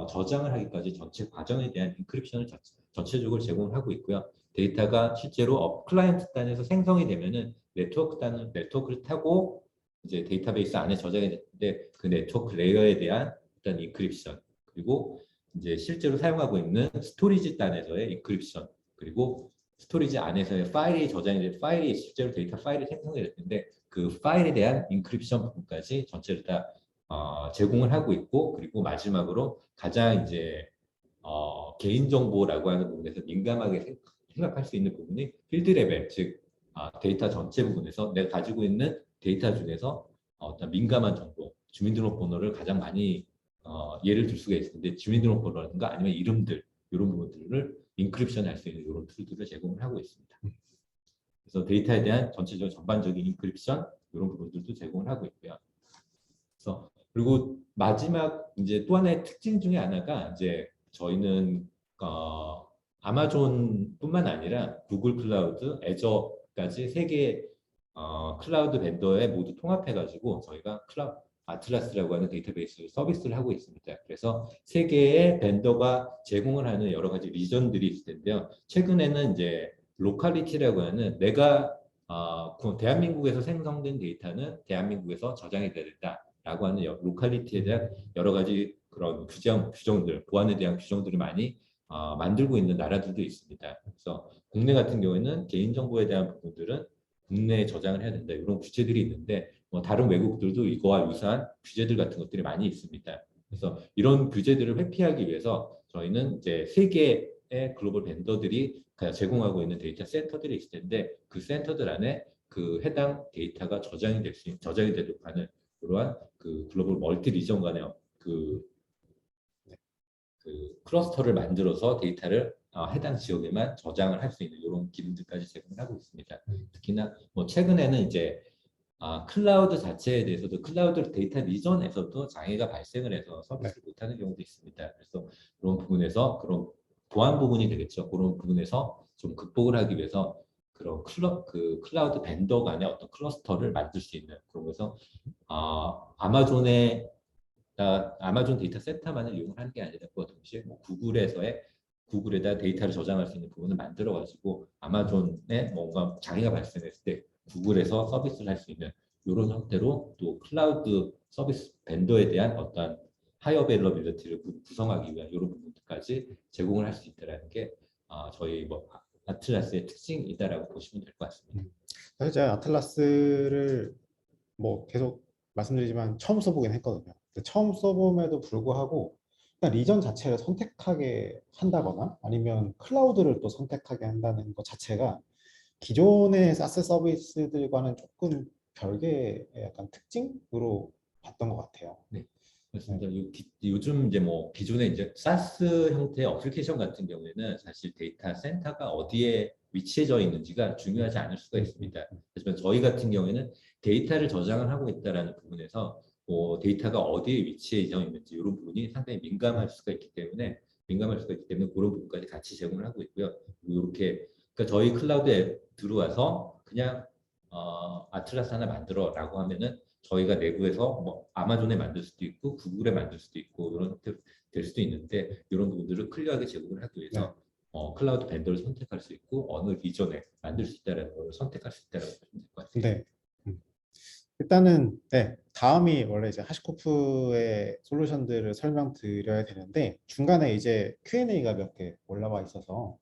저장을 하기까지 전체 과정에 대한 인크립션을 전체적으로 제공을 하고 있고요. 데이터가 실제로 클라이언트 단에서 생성이 되면은 네트워크를 타고 이제 데이터베이스 안에 저장이 되는데 그 네트워크 레이어에 대한 일단 인크립션 그리고 이제 실제로 사용하고 있는 스토리지 단에서의 인크립션 그리고 스토리지 안에서의 파일이 저장이 된 파일이 실제로 데이터 파일이 생성이 될 텐데 그 파일에 대한 인크립션 부분까지 전체를 다 제공을 하고 있고 그리고 마지막으로 가장 이제 개인정보라고 하는 부분에서 민감하게 생각할 수 있는 부분이 필드 레벨 즉 데이터 전체 부분에서 내가 가지고 있는 데이터 중에서 어떤 민감한 정보 주민등록번호를 가장 많이 예를 들 수가 있는데 주민등록번호라든가 아니면 이름들 이런 부분들을 인크립션 할 수 있는 이런 툴들을 제공을 하고 있습니다. 그래서 데이터에 대한 전체적인 전반적인 인크립션 이런 부분들도 제공을 하고 있고요. 그래서 그리고 마지막 이제 또 하나의 특징 중에 하나가 이제 저희는 아마존뿐만 아니라 구글 클라우드, 애저까지 세 개의 클라우드 벤더에 모두 통합해가지고 저희가 아틀라스라고 하는 데이터베이스 서비스를 하고 있습니다. 그래서 세 개의 벤더가 제공을 하는 여러 가지 리전들이 있을 텐데요. 최근에는 이제 로컬리티라고 하는 내가 대한민국에서 생성된 데이터는 대한민국에서 저장이 돼야 된다라고 하는 로컬리티에 대한 여러 가지 그런 규정들, 보안에 대한 규정들을 많이 만들고 있는 나라들도 있습니다. 그래서 국내 같은 경우에는 개인정보에 대한 부분들은 국내에 저장을 해야 된다 이런 규제들이 있는데 다른 외국들도 이거와 유사한 규제들 같은 것들이 많이 있습니다. 그래서 이런 규제들을 회피하기 위해서 저희는 이제 세 개의 글로벌 벤더들이 제공하고 있는 데이터 센터들이 있을 텐데 그 센터들 안에 그 해당 데이터가 저장이 되도록 하는 그러한 그 글로벌 멀티 리전 간의 그 클러스터를 만들어서 데이터를 해당 지역에만 저장을 할 수 있는 이런 기능들까지 제공을 하고 있습니다. 특히나 최근에는 이제 클라우드 자체에 대해서도 클라우드 데이터 리전에서도 장애가 발생을 해서 서비스를 못하는 경우도 있습니다. 그래서 그런 부분에서 그런 보안 부분이 되겠죠. 그런 부분에서 좀 극복을 하기 위해서 그런 클라우드 벤더 간의 어떤 클러스터를 만들 수 있는 그런 거서 아마존 데이터 센터만을 이용하는 게 아니라 그 동시에 구글에다 데이터를 저장할 수 있는 부분을 만들어 가지고 아마존에 뭔가 장애가 발생했을 때 구글에서 서비스를 할 수 있는 이런 형태로 또 클라우드 서비스 벤더에 대한 어떤 하이 어베일러빌리티를 구성하기 위한 이런 부분들까지 제공을 할 수 있다는 게 저희 아틀라스의 특징이다라고 보시면 될 것 같습니다. 사실 제가 아틀라스를 계속 말씀드리지만 처음 써보긴 했거든요. 근데 처음 써봄에도 불구하고 그냥 리전 자체를 선택하게 한다거나 아니면 클라우드를 또 선택하게 한다는 것 자체가 기존의 사스 서비스들과는 조금 별개의 약간 특징으로 봤던 것 같아요. 네, 그렇습니다. 요즘 이제 기존의 이제 사스 형태의 어플리케이션 같은 경우에는 사실 데이터 센터가 어디에 위치해져 있는지가 중요하지 않을 수가 있습니다. 하지만 저희 같은 경우에는 데이터를 저장을 하고 있다라는 부분에서 데이터가 어디에 위치해져 있는지 이런 부분이 상당히 민감할 수가 있기 때문에 그런 부분까지 같이 제공을 하고 있고요. 이렇게 그러니까 저희 클라우드에 들어와서 그냥 아틀라스 하나 만들어라고 하면은 저희가 내부에서 뭐 아마존에 만들 수도 있고 구글에 만들 수도 있고 이런 형태로 될 수도 있는데 이런 부분들을 클리어하게 제공을 하기 네. 위해서 클라우드 벤더를 선택할 수 있고 어느 리전에 만들 수 있다는 걸 선택할 수 있다라고 보시면 될 것 같아요. 네. 일단은 네, 다음이 원래 이제 하시코프의 솔루션들을 설명드려야 되는데 중간에 이제 Q&A가 몇 개 올라와 있어서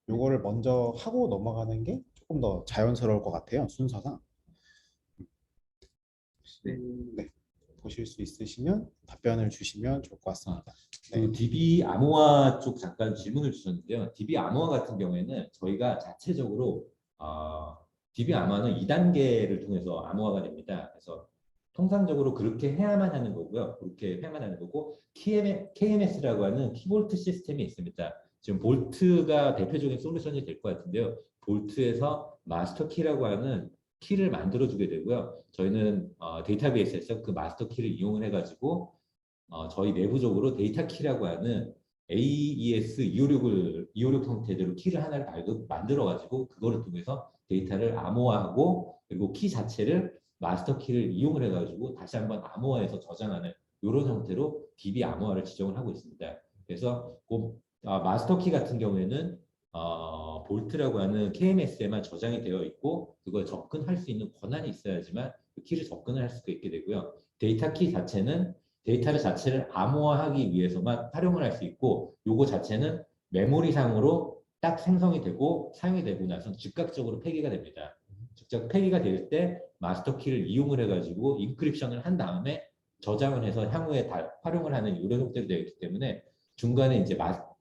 요거를 먼저 하고 넘어가는 게 조금 더 자연스러울 것 같아요. 순서상. 네. 네. 보실 수 있으시면 답변을 주시면 좋을 것 같습니다. 네. 그 DB 암호화 쪽 잠깐 질문을 주셨는데요. DB 암호화 같은 경우에는 저희가 자체적으로 DB 암호화는 2단계를 통해서 암호화가 됩니다. 그래서 통상적으로 그렇게 해야만 하는 거고요. 그렇게 해야만 하는 거고 KMS라고 하는 키볼트 시스템이 있습니다. 지금 볼트가 대표적인 솔루션이 될 것 같은데요. 볼트에서 마스터 키라고 하는 키를 만들어주게 되고요. 저희는 데이터베이스에서 그 마스터 키를 이용을 해가지고 저희 내부적으로 데이터 키라고 하는 AES 256 형태대로 키를 하나를 만들어가지고 그거를 통해서 데이터를 암호화하고 그리고 키 자체를 마스터 키를 이용을 해가지고 다시 한번 암호화해서 저장하는 이런 형태로 DB 암호화를 지정을 하고 있습니다. 그래서 마스터 키 같은 경우에는 볼트라고 하는 KMS에만 저장이 되어 있고 그걸 접근할 수 있는 권한이 있어야지만 그 키를 접근을 할 수가 있게 되고요. 데이터 키 자체는 데이터 자체를 암호화하기 위해서만 활용을 할 수 있고 요거 자체는 메모리상으로 딱 생성이 되고 사용이 되고 나서 즉각적으로 폐기가 됩니다. 즉각 폐기가 될 때 마스터 키를 이용을 해가지고 인크립션을 한 다음에 저장을 해서 향후에 활용을 하는 이런 형태로 되어 있기 때문에 중간에 이제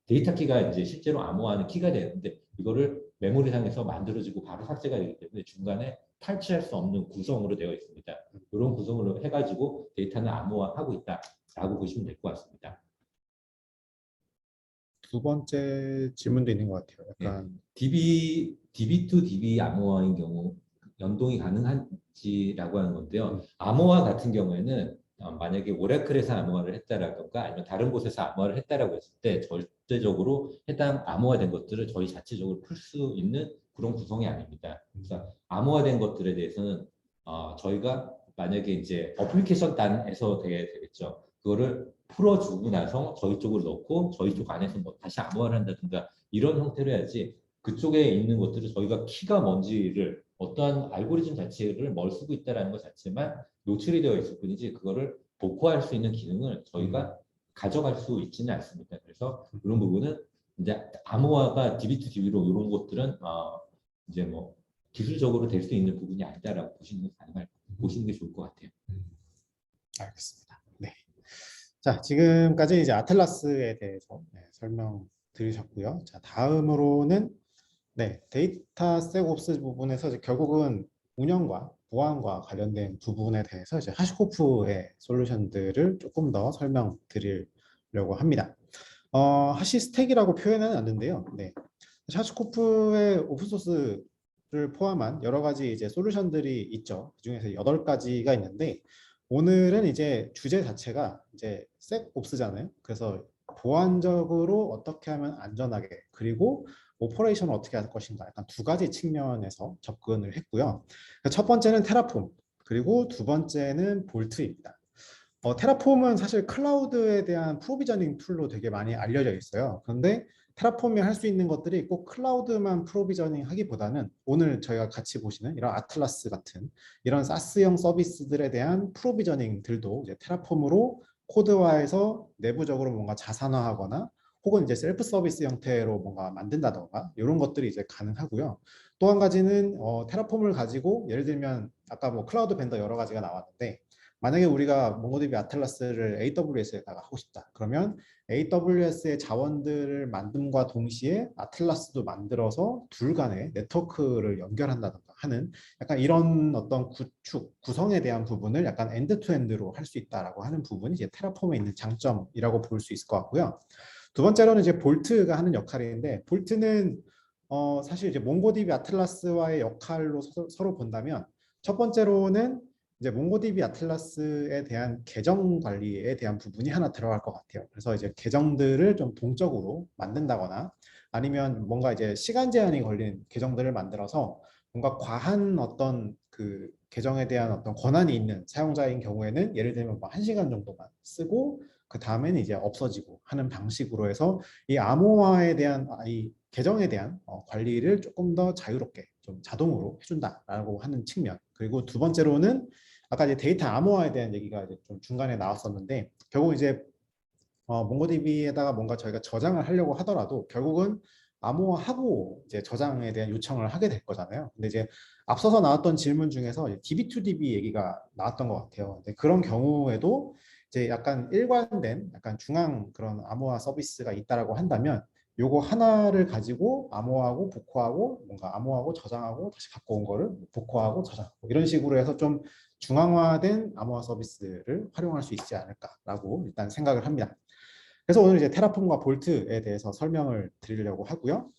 데이터 키가 이제 실제로 암호화하는 키가 되는데 이거를 메모리상에서 만들어지고 바로 삭제가 되기 때문에 중간에 탈취할 수 없는 구성으로 되어 있습니다. 이런 구성으로 해가지고 데이터는 암호화하고 있다라고 보시면 될 것 같습니다. 두 번째 질문도 있는 것 같아요. 네. 약간 DB to DB 암호화인 경우 연동이 가능한지라고 하는 건데요. 암호화 같은 경우에는 만약에 오라클에서 암호화를 했다라든가 아니면 다른 곳에서 암호화를 했다라고 했을 때 절대적으로 해당 암호화된 것들을 저희 자체적으로 풀 수 있는 그런 구성이 아닙니다. 그래서 암호화된 것들에 대해서는 저희가 만약에 이제 어플리케이션 단에서 되겠죠. 그거를 풀어주고 나서 저희 쪽으로 넣고 저희 쪽 안에서 뭐 다시 암호화를 한다든가 이런 형태로 해야지 그쪽에 있는 것들을 저희가 키가 뭔지를 어떠한 알고리즘 자체를 뭘 쓰고 있다는 것 자체만 노출이 되어 있을 뿐이지 그거를 복구할 수 있는 기능을 저희가 가져갈 수 있지는 않습니다. 그래서 이런 부분은 이제 암호화가 DB2DB로 이런 것들은 이제 뭐 기술적으로 될 수 있는 부분이 아니다라고 보시는 게 좋을 것 같아요. 알겠습니다. 네. 자, 지금까지 이제 아틀라스에 대해서 설명 들으셨고요. 자, 다음으로는 데이터 셋옵스 부분에서 이제 결국은 운영과 보안과 관련된 부분에 대해서 이제 하시코프의 솔루션들을 조금 더 설명드리려고 합니다. 하시스택이라고 표현은 않는데요. 네. 하시코프의 오픈소스를 포함한 여러 가지 이제 솔루션들이 있죠. 그중에서 8가지가 있는데 오늘은 이제 주제 자체가 이제 셋옵스잖아요. 그래서 보안적으로 어떻게 하면 안전하게 그리고 오퍼레이션을 어떻게 할 것인가 약간 두 가지 측면에서 접근을 했고요. 첫 번째는 테라폼 그리고 두 번째는 볼트입니다. 테라폼은 사실 클라우드에 대한 프로비저닝 툴로 되게 많이 알려져 있어요. 그런데 테라폼이 할 수 있는 것들이 꼭 클라우드만 프로비저닝 하기보다는 오늘 저희가 같이 보시는 이런 아틀라스 같은 이런 사스형 서비스들에 대한 프로비저닝들도 이제 테라폼으로 코드화해서 내부적으로 뭔가 자산화하거나 혹은 이제 셀프 서비스 형태로 뭔가 만든다던가 이런 것들이 이제 가능하고요. 또 한 가지는 테라폼을 가지고 예를 들면 아까 뭐 클라우드 벤더 여러 가지가 나왔는데 만약에 우리가 몽고디비 아틀라스를 AWS에다가 하고 싶다. 그러면 AWS의 자원들을 만듦과 동시에 아틀라스도 만들어서 둘 간의 네트워크를 연결한다던가 하는 약간 이런 어떤 구성에 대한 부분을 약간 엔드투엔드로 할 수 있다라고 하는 부분이 이제 테라폼에 있는 장점이라고 볼 수 있을 것 같고요. 두 번째로는 이제 볼트가 하는 역할인데 볼트는 사실 이제 몽고디비 아틀라스와의 역할로 서로 본다면 첫 번째로는 이제 몽고디비 아틀라스에 대한 계정 관리에 대한 부분이 하나 들어갈 것 같아요. 그래서 이제 계정들을 좀 동적으로 만든다거나 아니면 뭔가 이제 시간 제한이 걸린 계정들을 만들어서 뭔가 과한 어떤 그 계정에 대한 어떤 권한이 있는 사용자인 경우에는 예를 들면 뭐 1시간 정도만 쓰고 그 다음에는 이제 없어지고 하는 방식으로 해서 이 암호화에 대한 이 계정에 대한 관리를 조금 더 자유롭게 좀 자동으로 해준다라고 하는 측면. 그리고 두 번째로는 아까 이제 데이터 암호화에 대한 얘기가 이제 좀 중간에 나왔었는데 결국 이제 몽고DB에다가 뭔가 저희가 저장을 하려고 하더라도 결국은 암호화하고 이제 저장에 대한 요청을 하게 될 거잖아요. 근데 이제 앞서서 나왔던 질문 중에서 DB2DB 얘기가 나왔던 것 같아요. 근데 그런 경우에도 이제 약간 일관된 약간 중앙 그런 암호화 서비스가 있다라고 한다면 요거 하나를 가지고 암호화하고 복호하고 뭔가 암호하고 저장하고 다시 갖고 온 거를 복호하고 저장하고 이런 식으로 해서 좀 중앙화된 암호화 서비스를 활용할 수 있지 않을까라고 일단 생각을 합니다. 그래서 오늘 이제 테라폼과 볼트에 대해서 설명을 드리려고 하고요.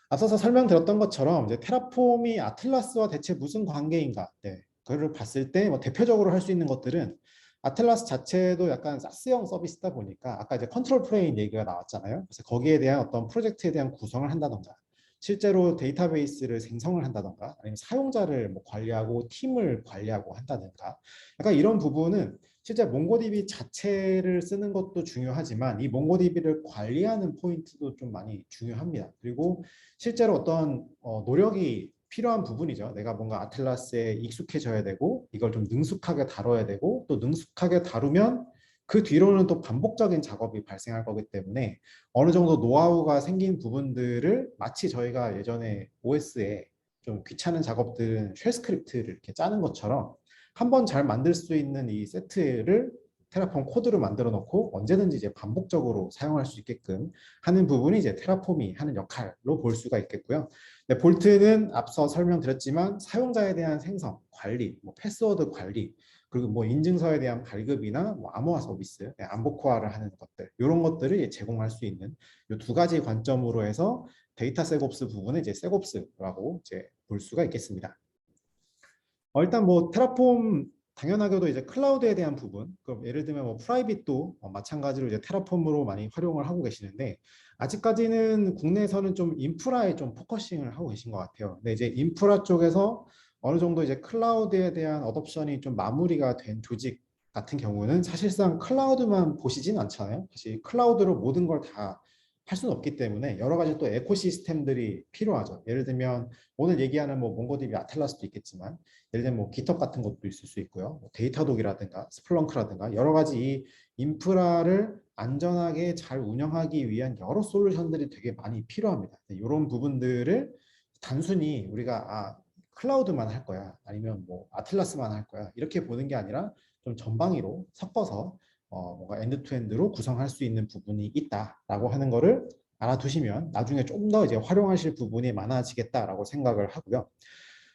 앞서서 설명드렸던 것처럼 이제 테라폼이 아틀라스와 대체 무슨 관계인가? 네, 그거를 봤을 때 뭐 대표적으로 할 수 있는 것들은 아틀라스 자체도 약간 사스형 서비스다 보니까 아까 이제 컨트롤 플레인 얘기가 나왔잖아요. 그래서 거기에 대한 어떤 프로젝트에 대한 구성을 한다던가 실제로 데이터베이스를 생성을 한다던가 아니면 사용자를 뭐 관리하고 팀을 관리하고 한다든가 약간 이런 부분은 실제 몽고DB 자체를 쓰는 것도 중요하지만 이 몽고DB를 관리하는 포인트도 좀 많이 중요합니다. 그리고 실제로 어떤 노력이 필요한 부분이죠. 내가 뭔가 아틀라스에 익숙해져야 되고 이걸 좀 능숙하게 다뤄야 되고 또 능숙하게 다루면 그 뒤로는 또 반복적인 작업이 발생할 거기 때문에 어느 정도 노하우가 생긴 부분들을 마치 저희가 예전에 OS에 좀 귀찮은 작업들은 쉘 스크립트를 이렇게 짜는 것처럼 한번 잘 만들 수 있는 이 세트를 테라폼 코드로 만들어 놓고 언제든지 이제 반복적으로 사용할 수 있게끔 하는 부분이 이제 테라폼이 하는 역할로 볼 수가 있겠고요. 네, 볼트는 앞서 설명드렸지만 사용자에 대한 생성, 관리, 뭐 패스워드 관리, 그리고 뭐 인증서에 대한 발급이나 뭐 암호화 서비스, 네, 암복화를 하는 것들, 이런 것들을 제공할 수 있는 이 두 가지 관점으로 해서 데이터 셋옵스 부분을 이제 셋옵스라고 이제 볼 수가 있겠습니다. 일단 뭐 테라폼 당연하게도 이제 클라우드에 대한 부분, 그럼 예를 들면 뭐 프라이빗도 마찬가지로 이제 테라폼으로 많이 활용을 하고 계시는데 아직까지는 국내에서는 좀 인프라에 좀 포커싱을 하고 계신 것 같아요. 근데 이제 인프라 쪽에서 어느 정도 이제 클라우드에 대한 어덥션이 좀 마무리가 된 조직 같은 경우는 사실상 클라우드만 보시진 않잖아요. 사실 클라우드로 모든 걸 다 할 수는 없기 때문에 여러 가지 또 에코시스템들이 필요하죠. 예를 들면 오늘 얘기하는 뭐 몽고DB 아틀라스도 있겠지만 예를 들면 뭐 GitHub 같은 것도 있을 수 있고요. 뭐 데이터독이라든가 스플렁크라든가 여러 가지 이 인프라를 안전하게 잘 운영하기 위한 여러 솔루션들이 되게 많이 필요합니다. 이런 부분들을 단순히 우리가 클라우드만 할 거야 아니면 뭐 아틀라스만 할 거야 이렇게 보는 게 아니라 좀 전방위로 섞어서 뭔가 엔드투엔드로 구성할 수 있는 부분이 있다라고 하는 거를 알아두시면 나중에 좀 더 이제 활용하실 부분이 많아지겠다라고 생각을 하고요.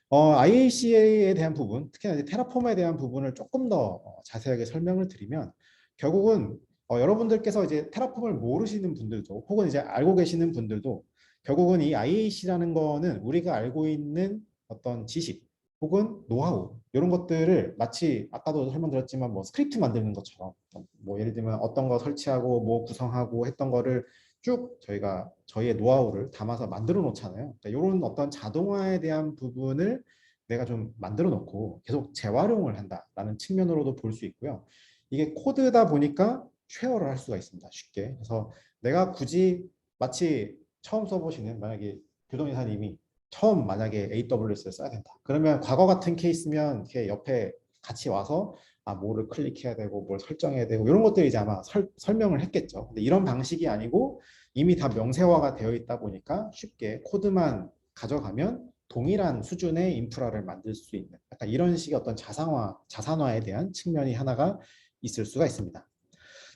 IAC에 대한 부분, 특히나 이제 테라폼에 대한 부분을 조금 더 자세하게 설명을 드리면 결국은 여러분들께서 이제 테라폼을 모르시는 분들도 혹은 이제 알고 계시는 분들도 결국은 이 IAC라는 거는 우리가 알고 있는 어떤 지식 혹은 노하우 이런 것들을 마치 아까도 설명드렸지만 뭐 스크립트 만드는 것처럼 뭐 예를 들면 어떤 거 설치하고 뭐 구성하고 했던 거를 쭉 저희가 저희의 노하우를 담아서 만들어 놓잖아요. 그러니까 이런 어떤 자동화에 대한 부분을 내가 좀 만들어 놓고 계속 재활용을 한다라는 측면으로도 볼 수 있고요. 이게 코드다 보니까 쉐어를 할 수가 있습니다. 쉽게. 그래서 내가 굳이 마치 처음 써보시는 만약에 교동이사님이 처음 만약에 AWS를 써야 된다. 그러면 과거 같은 케이스면 이렇게 옆에 같이 와서 뭐를 클릭해야 되고 뭘 설정해야 되고 이런 것들이 이제 아마 설명을 했겠죠. 근데 이런 방식이 아니고 이미 다 명세화가 되어 있다 보니까 쉽게 코드만 가져가면 동일한 수준의 인프라를 만들 수 있는 약간 이런 식의 어떤 자산화에 대한 측면이 하나가 있을 수가 있습니다.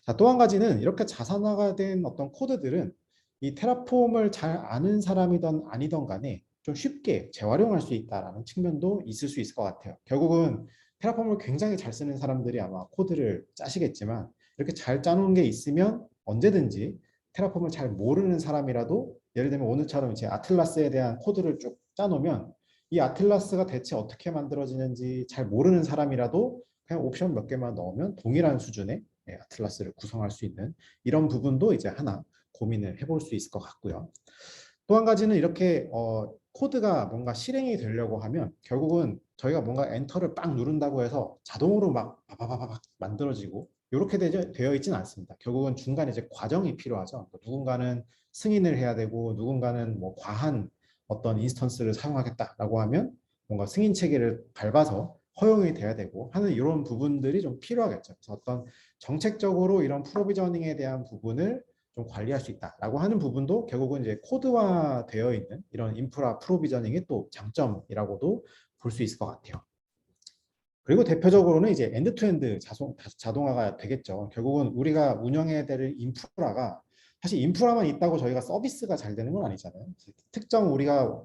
자, 또 한 가지는 이렇게 자산화가 된 어떤 코드들은 이 테라폼을 잘 아는 사람이든 아니든 간에 좀 쉽게 재활용할 수 있다는 측면도 있을 수 있을 것 같아요. 결국은 테라폼을 굉장히 잘 쓰는 사람들이 아마 코드를 짜시겠지만 이렇게 잘 짜놓은 게 있으면 언제든지 테라폼을 잘 모르는 사람이라도 예를 들면 오늘처럼 이제 아틀라스에 대한 코드를 쭉 짜놓으면 이 아틀라스가 대체 어떻게 만들어지는지 잘 모르는 사람이라도 그냥 옵션 몇 개만 넣으면 동일한 수준의 아틀라스를 구성할 수 있는 이런 부분도 이제 하나 고민을 해볼 수 있을 것 같고요. 또 한 가지는 이렇게 코드가 뭔가 실행이 되려고 하면 결국은 저희가 뭔가 엔터를 빡 누른다고 해서 자동으로 막 바바바박 만들어지고 이렇게 되어 있지는 않습니다. 결국은 중간에 이제 과정이 필요하죠. 누군가는 승인을 해야 되고 누군가는 뭐 과한 어떤 인스턴스를 사용하겠다라고 하면 뭔가 승인 체계를 밟아서 허용이 돼야 되고 하는 이런 부분들이 좀 필요하겠죠. 그래서 어떤 정책적으로 이런 프로비저닝에 대한 부분을 좀 관리할 수 있다라고 하는 부분도 결국은 이제 코드화 되어 있는 이런 인프라 프로비저닝의 또 장점이라고도 볼 수 있을 것 같아요. 그리고 대표적으로는 이제 엔드투엔드 자동화가 되겠죠. 결국은 우리가 운영해야 될 인프라가 사실 인프라만 있다고 저희가 서비스가 잘 되는 건 아니잖아요. 특정 우리가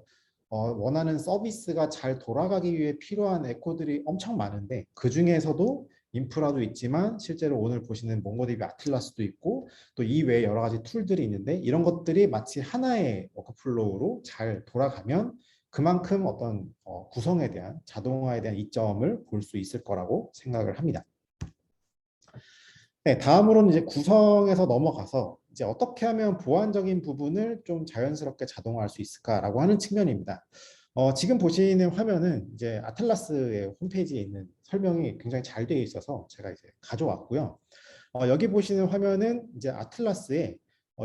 원하는 서비스가 잘 돌아가기 위해 필요한 에코들이 엄청 많은데 그 중에서도 인프라도 있지만 실제로 오늘 보시는 몽고디비 아틀라스도 있고 또 이외에 여러 가지 툴들이 있는데 이런 것들이 마치 하나의 워크플로우로 잘 돌아가면 그만큼 어떤 구성에 대한 자동화에 대한 이점을 볼 수 있을 거라고 생각을 합니다. 네, 다음으로는 이제 구성에서 넘어가서 이제 어떻게 하면 보안적인 부분을 좀 자연스럽게 자동화할 수 있을까라고 하는 측면입니다. 지금 보시는 화면은 이제 아틀라스의 홈페이지에 있는 설명이 굉장히 잘 되어 있어서 제가 이제 가져왔고요. 여기 보시는 화면은 이제 아틀라스의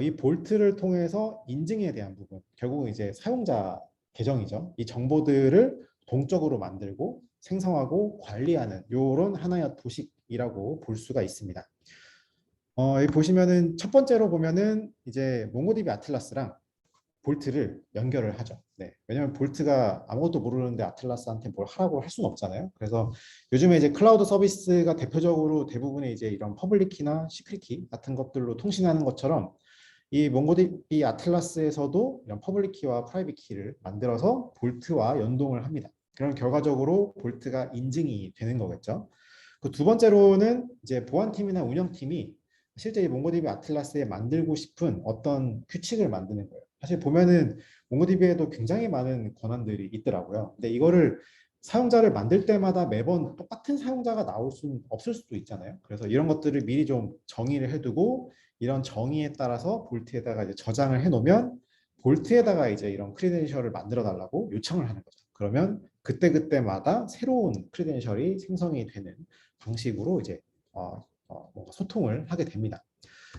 이 볼트를 통해서 인증에 대한 부분, 결국은 이제 사용자 계정이죠. 이 정보들을 동적으로 만들고 생성하고 관리하는 이런 하나의 도식이라고 볼 수가 있습니다. 여기 보시면은 첫 번째로 보면은 이제 몽고디비 아틀라스랑 볼트를 연결을 하죠. 네. 왜냐하면 볼트가 아무것도 모르는데 아틀라스한테 뭘 하라고 할 수는 없잖아요. 그래서 요즘에 이제 클라우드 서비스가 대표적으로 대부분의 이제 이런 퍼블릭 키나 시크릿 키 같은 것들로 통신하는 것처럼 이 몽고디비 아틀라스에서도 이런 퍼블릭 키와 프라이빗 키를 만들어서 볼트와 연동을 합니다. 그럼 결과적으로 볼트가 인증이 되는 거겠죠. 그 두 번째로는 이제 보안팀이나 운영팀이 실제 이 몽고디비 아틀라스에 만들고 싶은 어떤 규칙을 만드는 거예요. 사실 보면은 몽고디비에도 굉장히 많은 권한들이 있더라고요. 근데 이거를 사용자를 만들 때마다 매번 똑같은 사용자가 나올 수는 없을 수도 있잖아요. 그래서 이런 것들을 미리 좀 정의를 해두고 이런 정의에 따라서 볼트에다가 이제 저장을 해놓으면 볼트에다가 이제 이런 크리덴셜을 만들어 달라고 요청을 하는 거죠. 그러면 그때그때마다 새로운 크리덴셜이 생성이 되는 방식으로 이제 뭔가 소통을 하게 됩니다.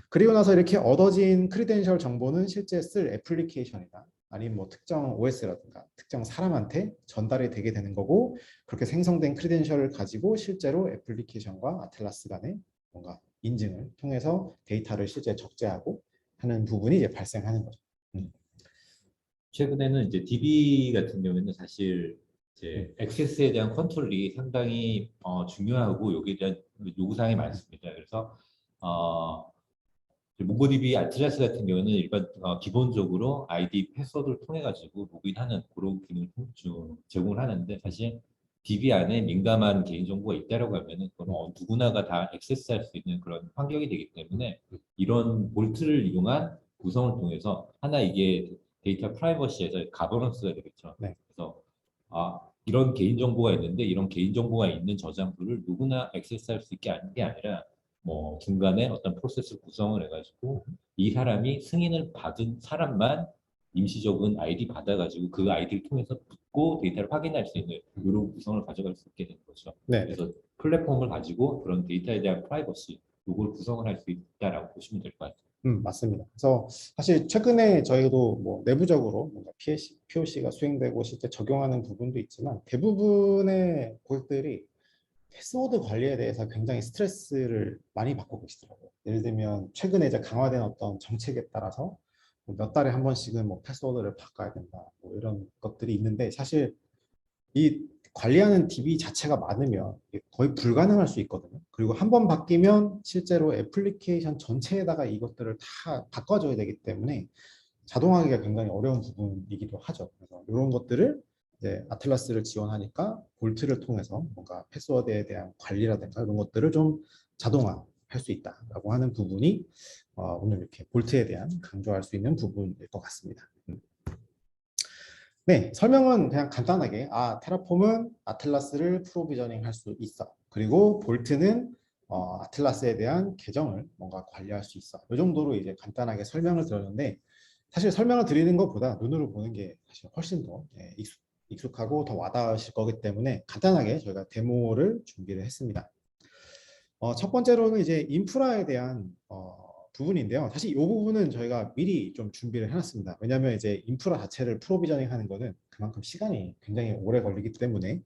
그리고 나서 이렇게 얻어진 크리덴셜 정보는 실제 쓸 애플리케이션이나 아니면 뭐 특정 OS라든가 특정 사람한테 전달이 되게 되는 거고 그렇게 생성된 크리덴셜을 가지고 실제로 애플리케이션과 아틀라스 간의 뭔가 인증을 통해서 데이터를 실제 적재하고 하는 부분이 이제 발생하는 거죠. 최근에는 이제 DB 같은 경우에는 사실 음. 이제 액세스에 대한 컨트롤이 상당히 중요하고 여기에 대한 요구사항이 많습니다. 그래서 몽고디비 아틀라스 같은 경우는 일반 기본적으로 아이디 패스워드를 통해 가지고 로그인하는 그런 기능을 제공을 하는데 사실 DB 안에 민감한 개인정보가 있다라고 하면은 그건 누구나가 다 액세스할 수 있는 그런 환경이 되기 때문에 이런 볼트를 이용한 구성을 통해서 하나 이게 데이터 프라이버시에서 가버넌스가 되겠죠. 네. 그래서 이런 개인정보가 있는데 이런 개인정보가 있는 저장소를 누구나 액세스할 수 있게 하는 게 아니라 뭐 중간에 어떤 프로세스 구성을 해가지고 이 사람이 승인을 받은 사람만 임시적인 아이디 받아가지고 그 아이디를 통해서 붙고 데이터를 확인할 수 있는 이런 구성을 가져갈 수 있게 되는 거죠. 네. 그래서 플랫폼을 가지고 그런 데이터에 대한 프라이버시 이걸 구성을 할 수 있다라고 보시면 될 것 같아요. 맞습니다. 그래서 사실 최근에 저희도 뭐 내부적으로 뭔가 POC가 수행되고 실제 적용하는 부분도 있지만 대부분의 고객들이 패스워드 관리에 대해서 굉장히 스트레스를 많이 받고 계시더라고요. 예를 들면 최근에 이제 강화된 어떤 정책에 따라서 뭐몇 달에 한 번씩은 뭐 패스워드를 바꿔야 된다. 뭐 이런 것들이 있는데 사실 이 관리하는 DB 자체가 많으면 거의 불가능할 수 있거든요. 그리고 한 번 바뀌면 실제로 애플리케이션 전체에다가 이것들을 다 바꿔줘야 되기 때문에 자동화하기가 굉장히 어려운 부분이기도 하죠. 그래서 이런 것들을 이제 아틀라스를 지원하니까 볼트를 통해서 뭔가 패스워드에 대한 관리라든가 이런 것들을 좀 자동화할 수 있다라고 하는 부분이 오늘 이렇게 볼트에 대한 강조할 수 있는 부분일 것 같습니다. 네, 설명은 그냥 간단하게 테라폼은 아틀라스를 프로비저닝 할 수 있어. 그리고 볼트는 아틀라스에 대한 계정을 뭔가 관리할 수 있어. 이 정도로 이제 간단하게 설명을 드렸는데 사실 설명을 드리는 것보다 눈으로 보는 게 사실 훨씬 더 익숙하고 더 와닿으실 거기 때문에 간단하게 저희가 데모를 준비를 했습니다. 첫 번째로는 이제 인프라에 대한 부분인데요. 사실 이 부분은 저희가 미리 좀 준비를 해놨습니다. 왜냐하면 이제 인프라 자체를 프로비저닝 하는 거는 그만큼 시간이 굉장히 오래 걸리기 때문에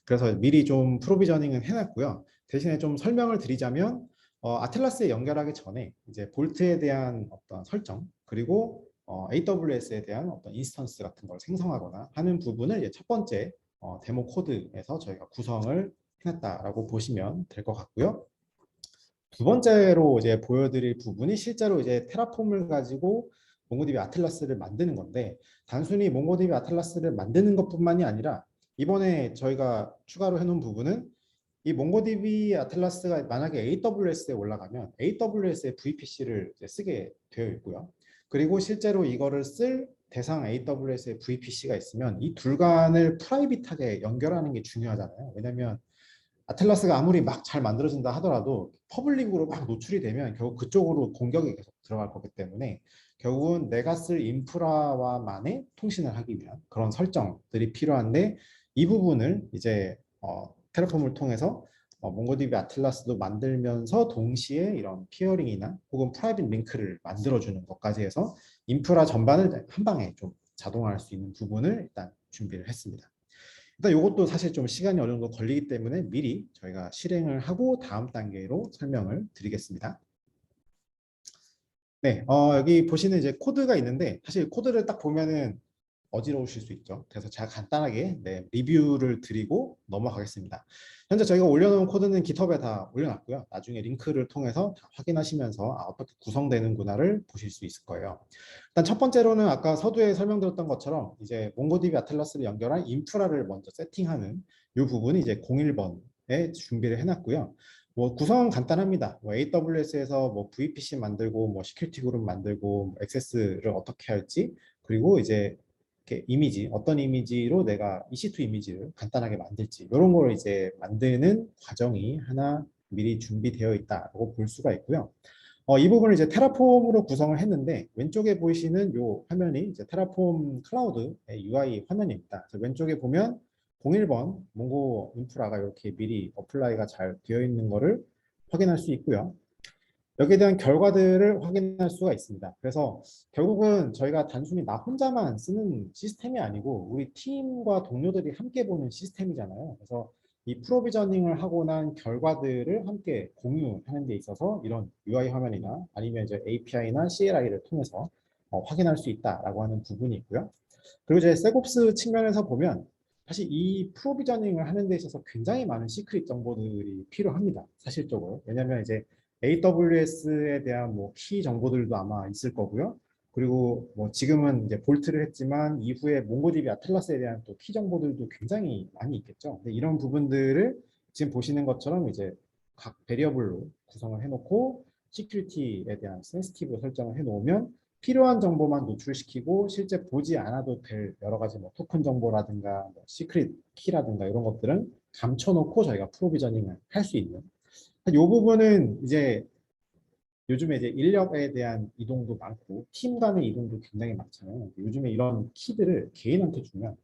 그래서 미리 좀 프로비저닝은 해놨고요. 대신에 좀 설명을 드리자면 아틀라스에 연결하기 전에 이제 볼트에 대한 어떤 설정 그리고 AWS에 대한 어떤 인스턴스 같은 걸 생성하거나 하는 부분을 이제 첫 번째 데모 코드에서 저희가 구성을 해놨다라고 보시면 될 것 같고요. 두 번째로 이제 보여드릴 부분이 실제로 이제 테라폼을 가지고 몽고디비 아틀라스를 만드는 건데 단순히 몽고디비 아틀라스를 만드는 것뿐만이 아니라 이번에 저희가 추가로 해놓은 부분은 이 몽고디비 아틀라스가 만약에 AWS에 올라가면 AWS의 VPC를 쓰게 되어 있고요. 그리고 실제로 이거를 쓸 대상 AWS의 VPC가 있으면 이 둘 간을 프라이빗하게 연결하는 게 중요하잖아요. 왜냐하면 아틀라스가 아무리 막 잘 만들어진다 하더라도 퍼블릭으로 막 노출이 되면 결국 그쪽으로 공격이 계속 들어갈 거기 때문에 결국은 내가 쓸 인프라와만의 통신을 하기 위한 그런 설정들이 필요한데 이 부분을 이제 테라폼을 통해서 몽고디비 아틀라스도 만들면서 동시에 이런 피어링이나 혹은 프라이빗 링크를 만들어주는 것까지 해서 인프라 전반을 한 방에 좀 자동화할 수 있는 부분을 일단 준비를 했습니다. 일단 이것도 사실 좀 시간이 어느 정도 걸리기 때문에 미리 저희가 실행을 하고 다음 단계로 설명을 드리겠습니다. 네, 여기 보시는 이제 코드가 있는데 사실 코드를 딱 보면은 어지러우실 수 있죠. 그래서 제가 간단하게 리뷰를 드리고 넘어가겠습니다. 현재 저희가 올려놓은 코드는 깃허브에 다 올려놨고요. 나중에 링크를 통해서 다 확인하시면서 어떻게 구성되는구나를 보실 수 있을 거예요. 일단 첫 번째로는 아까 서두에 설명드렸던 것처럼 이제 몽고디비 아틀라스를 연결한 인프라를 먼저 세팅하는 이 부분이 이제 01번에 준비를 해놨고요. 뭐 구성은 간단합니다. 뭐 AWS에서 뭐 VPC 만들고 뭐 시큐리티 그룹 만들고 뭐 액세스를 어떻게 할지 그리고 이제 이렇게 이미지 어떤 이미지로 내가 EC2 이미지를 간단하게 만들지 이런 걸 이제 만드는 과정이 하나 미리 준비되어 있다고 볼 수가 있고요. 이 부분을 이제 테라폼으로 구성을 했는데 왼쪽에 보이시는 이 화면이 이제 테라폼 클라우드의 UI 화면입니다. 그래서 왼쪽에 보면 01번 몽고 인프라가 이렇게 미리 어플라이가 잘 되어 있는 것을 확인할 수 있고요. 여기에 대한 결과들을 확인할 수가 있습니다. 그래서 결국은 저희가 단순히 나 혼자만 쓰는 시스템이 아니고 우리 팀과 동료들이 함께 보는 시스템이잖아요. 그래서 이 프로비저닝을 하고 난 결과들을 함께 공유하는 데 있어서 이런 UI 화면이나 아니면 이제 API나 CLI를 통해서 확인할 수 있다라고 하는 부분이 있고요. 그리고 이제 셋옵스 측면에서 보면 사실 이 프로비저닝을 하는 데 있어서 굉장히 많은 시크릿 정보들이 필요합니다. 사실적으로. 왜냐하면 이제 AWS에 대한 뭐 키 정보들도 아마 있을 거고요. 그리고 뭐 지금은 이제 볼트를 했지만 이후에 몽고디비 아틀라스에 대한 또 키 정보들도 굉장히 많이 있겠죠. 근데 이런 부분들을 지금 보시는 것처럼 이제 각 베리어블로 구성을 해놓고 시큐리티에 대한 센시티브 설정을 해놓으면 필요한 정보만 노출시키고 실제 보지 않아도 될 여러 가지 뭐 토큰 정보라든가 뭐 시크릿 키라든가 이런 것들은 감춰놓고 저희가 프로비저닝을 할 수 있는 이 부분은 이제 요즘에 이제 인력에 대한 이동도 많고 팀 간의 이동도 굉장히 많잖아요. 요즘에 이런 키들을 개인한테 주면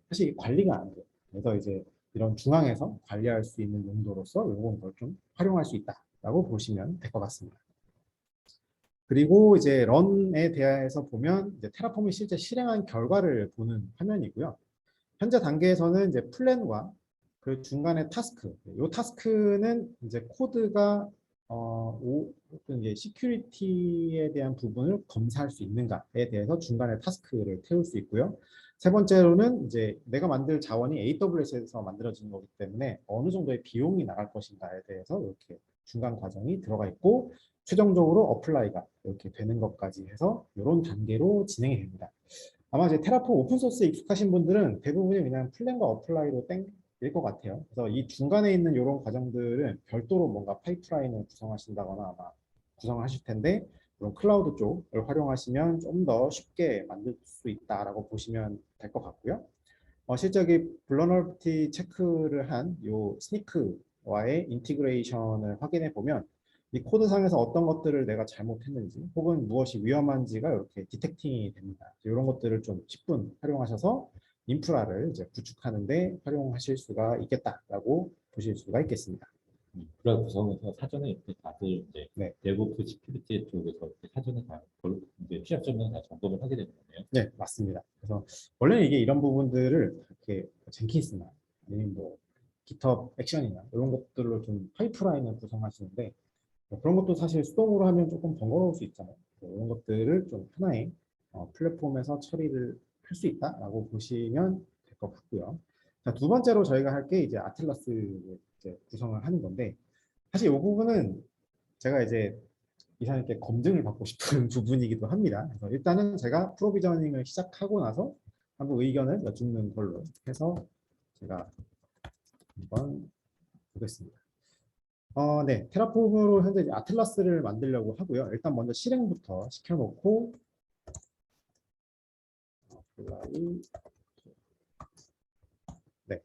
사실 관리가 안 돼요. 그래서 이제 이런 중앙에서 관리할 수 있는 용도로서 이런 걸 좀 활용할 수 있다라고 보시면 될 것 같습니다. 그리고 이제 런에 대해서 보면 이제 테라폼이 실제 실행한 결과를 보는 화면이고요. 현재 단계에서는 이제 플랜과 그 중간에 타스크, 이 타스크는 이제 코드가 어떤 이제 시큐리티에 대한 부분을 검사할 수 있는가에 대해서 중간에 타스크를 태울 수 있고요. 세 번째로는 이제 내가 만들 자원이 AWS에서 만들어지는 거기 때문에 어느 정도의 비용이 나갈 것인가에 대해서 이렇게 중간 과정이 들어가 있고 최종적으로 어플라이가 이렇게 되는 것까지 해서 이런 단계로 진행이 됩니다. 아마 이제 테라폼 오픈소스에 익숙하신 분들은 대부분이 그냥 플랜과 어플라이로 땡일 것 같아요. 그래서 이 중간에 있는 이런 과정들은 별도로 뭔가 파이프라인을 구성하신다거나 아마 구성하실 텐데 그런 클라우드 쪽을 활용하시면 좀 더 쉽게 만들 수 있다라고 보시면 될 것 같고요. 실제 여기 vulnerability 체크를 한 요 스니크 코드와의 인티그레이션을 확인해 보면 이 코드상에서 어떤 것들을 내가 잘못했는지 혹은 무엇이 위험한지가 이렇게 디텍팅이 됩니다. 이런 것들을 좀 10분 활용하셔서 인프라를 이제 구축하는데 활용하실 수가 있겠다라고 보실 수가 있겠습니다. 인프라 구성에서 사전에 이렇게 다들 이제 네. 데브오프 시큐리티 쪽에서 이렇게 사전에 다 이제 취약점은 다 점검을 하게 되는 거네요. 네, 맞습니다. 그래서 원래는 이게 이런 부분들을 이렇게 젠킨스나 아니면 뭐 GitHub 액션이나 이런 것들로 좀 파이프라인을 구성하시는데 뭐 그런 것도 사실 수동으로 하면 조금 번거로울 수 있잖아요. 이런 것들을 좀 하나의 플랫폼에서 처리를 할 수 있다라고 보시면 될 것 같고요. 자, 두 번째로 저희가 할 게 이제 아틀라스를 이제 구성을 하는 건데 사실 이 부분은 제가 이제 이사님께 검증을 받고 싶은 부분이기도 합니다. 그래서 일단은 제가 프로비저닝을 시작하고 나서 한번 의견을 여쭙는 걸로 해서 제가 한번 보겠습니다. 네, 테라폼으로 현재 이제 아틀라스를 만들려고 하고요. 일단 먼저 실행부터 시켜놓고 네,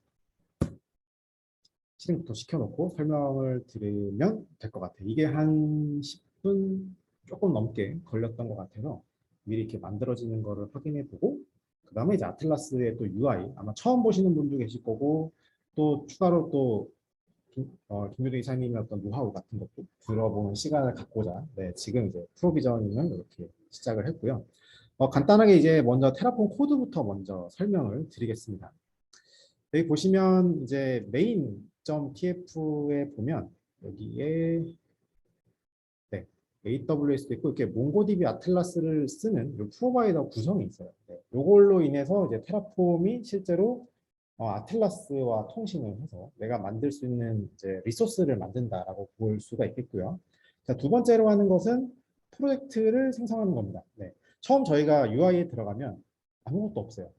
실행부터 시켜놓고 설명을 드리면 될 것 같아요. 이게 한 10분 조금 넘게 걸렸던 것 같아서 미리 이렇게 만들어지는 거를 확인해보고 그 다음에 이제 아틀라스의 또 UI 아마 처음 보시는 분도 계실 거고 또 추가로 또 김유도 이사님의 어떤 노하우 같은 것도 들어보는 시간을 갖고자 네, 지금 이제 프로비저닝을 이렇게 시작을 했고요. 간단하게 이제 먼저 테라폼 코드부터 먼저 설명을 드리겠습니다. 여기 보시면 이제 main.tf에 보면 여기에 네, AWS도 있고 이렇게 몽고DB 아틀라스를 쓰는 이 프로바이더 구성이 있어요. 네, 이걸로 인해서 이제 테라폼이 실제로 아틀라스와 통신을 해서 내가 만들 수 있는 이제 리소스를 만든다라고 볼 수가 있겠고요. 자, 두 번째로 하는 것은 프로젝트를 생성하는 겁니다. 네, 처음 저희가 UI에 들어가면 아무것도 없어요.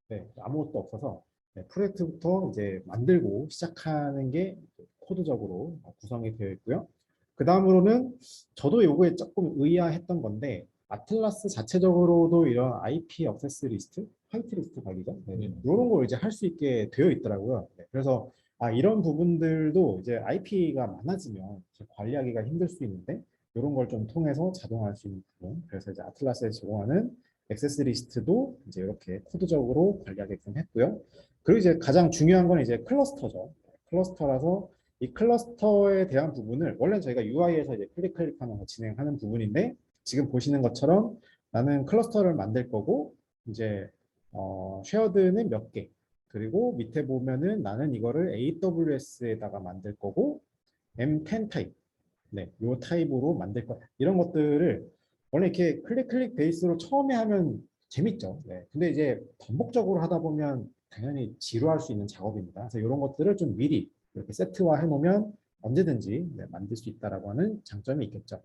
네, 아무것도 없어서 네, 프로젝트부터 이제 만들고 시작하는 게 코드적으로 구성이 되어 있고요. 그 다음으로는 저도 요거에 조금 의아했던 건데 아틀라스 자체적으로도 이런 IP 액세스 리스트, 화이트 리스트 관리죠. 네, 이런 걸 이제 할 수 있게 되어 있더라고요. 네, 그래서 이런 부분들도 이제 IP가 많아지면 관리하기가 힘들 수 있는데 이런 걸 좀 통해서 자동화할 수 있는 부분. 그래서 이제 아틀라스에 제공하는 액세스 리스트도 이제 이렇게 코드적으로 관리하게끔 했고요. 그리고 이제 가장 중요한 건 이제 클러스터죠. 클러스터라서 이 클러스터에 대한 부분을 원래 저희가 UI에서 이제 클릭하면서 진행하는 부분인데 지금 보시는 것처럼 나는 클러스터를 만들 거고 이제 쉐어드는 몇 개, 그리고 밑에 보면은 나는 이거를 AWS에다가 만들 거고 M10 타입, 네, 요 타입으로 만들 거야. 이런 것들을 원래 이렇게 클릭 베이스로 처음에 하면 재밌죠. 네, 근데 이제 반복적으로 하다 보면 당연히 지루할 수 있는 작업입니다. 그래서 이런 것들을 좀 미리 이렇게 세트화 해놓으면 언제든지 네, 만들 수 있다라고 하는 장점이 있겠죠.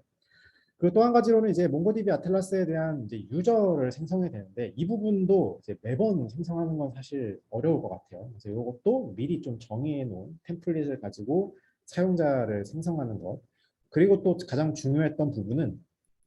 그리고 또 한 가지로는 이제 몽고DB 아틀라스에 대한 이제 유저를 생성해야 되는데 이 부분도 이제 매번 생성하는 건 사실 어려울 것 같아요. 그래서 이것도 미리 좀 정의해 놓은 템플릿을 가지고 사용자를 생성하는 것. 그리고 또 가장 중요했던 부분은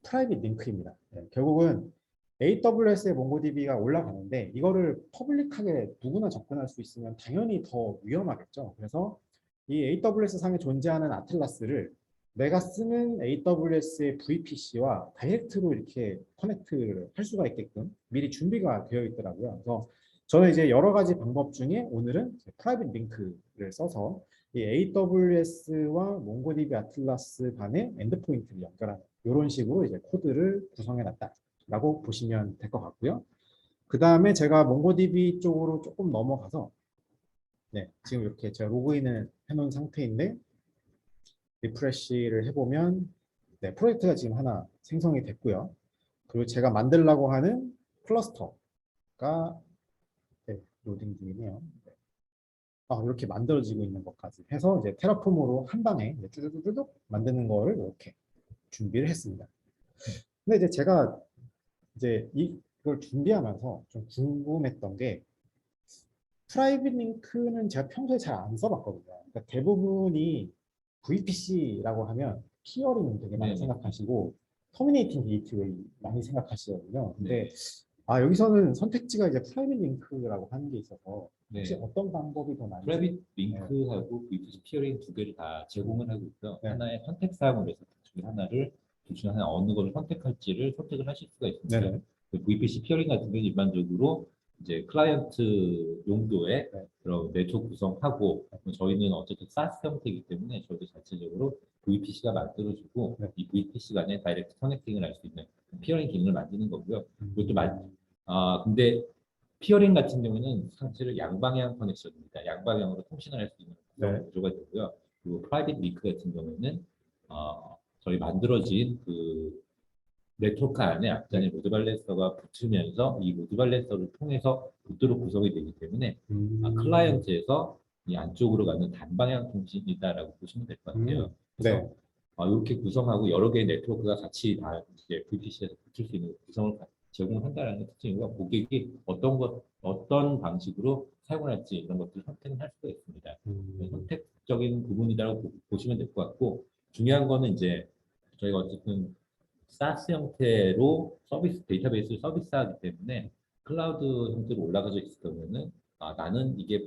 프라이빗 링크입니다. 네, 결국은 AWS의 몽고DB가 올라가는데 이거를 퍼블릭하게 누구나 접근할 수 있으면 당연히 더 위험하겠죠. 그래서 이 AWS 상에 존재하는 아틀라스를 내가 쓰는 AWS의 VPC와 다이렉트로 이렇게 커넥트를 할 수가 있게끔 미리 준비가 되어 있더라고요. 그래서 저는 이제 여러 가지 방법 중에 오늘은 프라이빗 링크를 써서 이 AWS와 몽고DB 아틀라스 간의 엔드포인트를 연결하는 이런 식으로 이제 코드를 구성해 놨다라고 보시면 될 것 같고요. 그 다음에 제가 몽고DB 쪽으로 조금 넘어가서 네, 지금 이렇게 제가 로그인을 해놓은 상태인데 리프레시를 해보면 네, 프로젝트가 지금 하나 생성이 됐고요. 그리고 제가 만들려고 하는 클러스터가 네, 로딩 중이네요. 네. 이렇게 만들어지고 있는 것까지 해서 이제 테라폼으로 한 방에 쭈쭈쭈쭈 만드는 거를 이렇게 준비를 했습니다. 근데 이제 제가 이제 이걸 준비하면서 좀 궁금했던 게 프라이빗 링크는 제가 평소에 잘 안 써봤거든요. 그러니까 대부분이 VPC라고 하면 피어링 되게 많이 네네. 생각하시고 터미네이팅 게이트웨이 많이 생각하시거든요. 근데 네. 여기서는 선택지가 이제 프라이빗 링크라고 하는 게 있어서 혹시 네. 어떤 방법이 더 나은지? 프라이빗 링크하고 VPC 피어링 두 개를 다 제공을 하고 있고요. 네. 하나의 선택 사항을 해서 둘 중에 하나 어느 걸 선택할지를 선택을 하실 수가 있습니다. 네네. VPC 피어링 같은 경우는 일반적으로 이제 클라이언트 용도의 네. 그런 네트워크 구성하고 저희는 어쨌든 SaaS 형태이기 때문에 저희도 자체적으로 VPC가 만들어주고 네. 이 VPC 간에 다이렉트 커넥팅을 할 수 있는 피어링 기능을 만드는 거고요. 이것도 근데 피어링 같은 경우는 사실 양방향 커넥션입니다. 양방향으로 통신을 할 수 있는 그런 네. 구조가 되고요. 그리고 프라이빗 링크 같은 경우에는 저희 만들어진 그 네트워크 안에 앞단에 로드 밸런서가 붙으면서 이 로드 밸런서를 통해서 붙도록 구성이 되기 때문에 클라이언트에서 이 안쪽으로 가는 단방향 통신이다라고 보시면 될 것 같아요. 그래서 네. 이렇게 구성하고 여러 개의 네트워크가 같이 다 이제 VPC에서 붙을 수 있는 구성을 제공한다는 특징이고 고객이 어떤 방식으로 사용을 할지 이런 것들을 선택을 할 수가 있습니다. 선택적인 부분이라고 보시면 될 것 같고 중요한 거는 이제 저희가 어쨌든 SaaS 형태로 데이터베이스를 서비스하기 때문에 클라우드 형태로 올라가져 있을 경우에는 나는 이게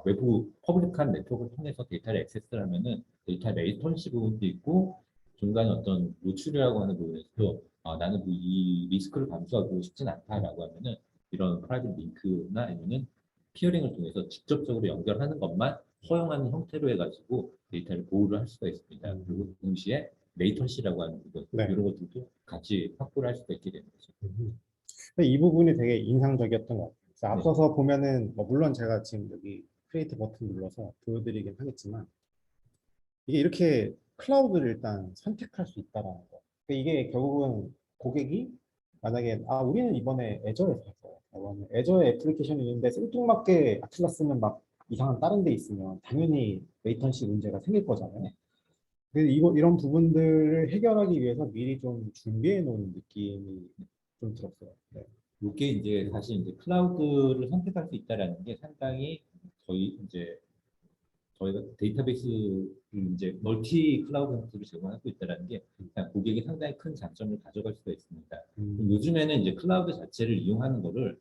외부 퍼블릭한 네트워크를 통해서 데이터를 액세스를 하면은 데이터 레이턴시 부분도 있고 중간에 어떤 노출이라고 하는 부분에서도 나는 이 리스크를 감수하고 싶진 않다라고 하면은 이런 프라이빗 링크나 아니면은 피어링을 통해서 직접적으로 연결하는 것만 허용하는 형태로 해가지고 데이터를 보호를 할 수가 있습니다. 그리고 동시에 레이턴시라고 하는 부분 네. 이런 것들도 같이 확보를 할 수가 있게 되는 거죠. 근데 이 부분이 되게 인상적이었던 것 같아요. 그래서 네. 앞서서 보면은 물론 제가 지금 여기 크리에이트 버튼 눌러서 보여드리긴 하겠지만 이게 이렇게 클라우드를 일단 선택할 수 있다라는 거. 그러니까 이게 결국은 고객이 만약에 우리는 이번에 애저에서 할 거예요. 하면 애저에 애플리케이션이 있는데 생뚱맞게 아틀라스는 막 이상한 다른 데 있으면 당연히 레이턴시 문제가 생길 거잖아요. 그래서 이런 부분들을 해결하기 위해서 미리 좀 준비해 놓은 느낌이 좀 들었어요. 네. 이게 이제 사실 이제 클라우드를 선택할 수 있다라는 게 상당히 저희가 데이터베이스를 이제 멀티 클라우드 형태로 제공하고 있다는 게 그냥 고객이 상당히 큰 장점을 가져갈 수가 있습니다. 요즘에는 이제 클라우드 자체를 이용하는 거를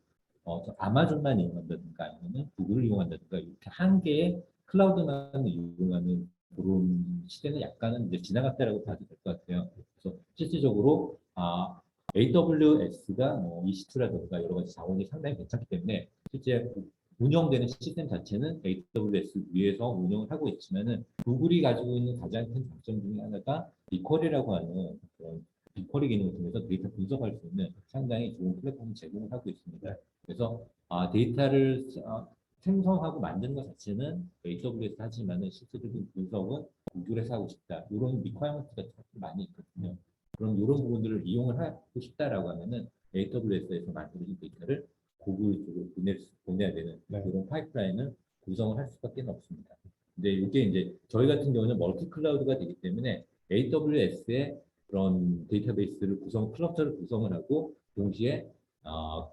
아마존만 이용한다든가 아니면 구글을 이용한다든가 이렇게 한 개의 클라우드만 이용하는 그런 시대는 약간은 이제 지나갔다라고 봐도 될 것 같아요. 그래서 실질적으로 AWS가 EC2라든가 여러 가지 자원이 상당히 괜찮기 때문에 실제 운영되는 시스템 자체는 AWS 위에서 운영을 하고 있지만은 구글이 가지고 있는 가장 큰 장점 중에 하나가 빅쿼리라고 하는 그런 빅쿼리 기능을 통해서 데이터 분석할 수 있는 상당히 좋은 플랫폼을 제공을 하고 있습니다. 그래서 데이터를 생성하고 만드는 것 자체는 AWS 하지만은 실질적인 분석은 구글에서 하고 싶다. 이런 리ኳ이어먼트가 많이 있거든요. 그럼 이런 부분들을 이용을 하고 싶다라고 하면은 AWS에서 만들어진 데이터를 구글 쪽으로 보내야 되는 네. 이런 파이프라인을 구성을 할 수밖에 없습니다. 근데 이게 이제 저희 같은 경우는 멀티 클라우드가 되기 때문에 AWS의 그런 데이터베이스를 클러스터를 구성을 하고 동시에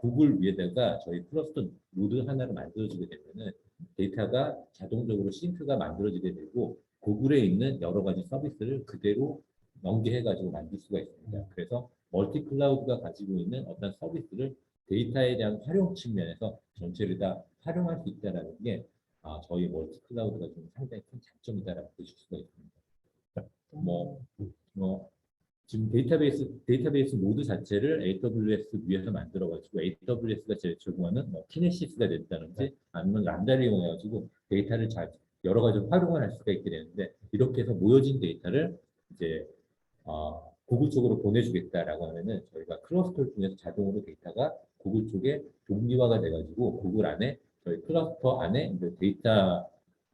구글 위에다가 저희 클러스터 노드 하나를 만들어주게 되면은 데이터가 자동적으로 싱크가 만들어지게 되고 구글에 있는 여러 가지 서비스를 그대로 연계해가지고 만들 수가 있습니다. 그래서 멀티 클라우드가 가지고 있는 어떤 서비스를 데이터에 대한 활용 측면에서 전체를 다 활용할 수 있다는 게 저희 멀티 클라우드가 좀 상당히 큰 장점이다라고 보실 수가 있습니다. 뭐, 뭐 지금 데이터베이스 노드 자체를 AWS 위에서 만들어가지고 AWS가 제공하는 키네시스가 됐다든지 아니면 람다를 이용해가지고 데이터를 여러 가지로 활용을 할 수가 있게 되는데 이렇게 해서 모여진 데이터를 이제 구글 쪽으로 보내주겠다라고 하면은 저희가 클러스터를 통해서 자동으로 데이터가 구글 쪽에 독립화가 돼가지고 구글 안에 저희 클러스터 안에 이제 데이터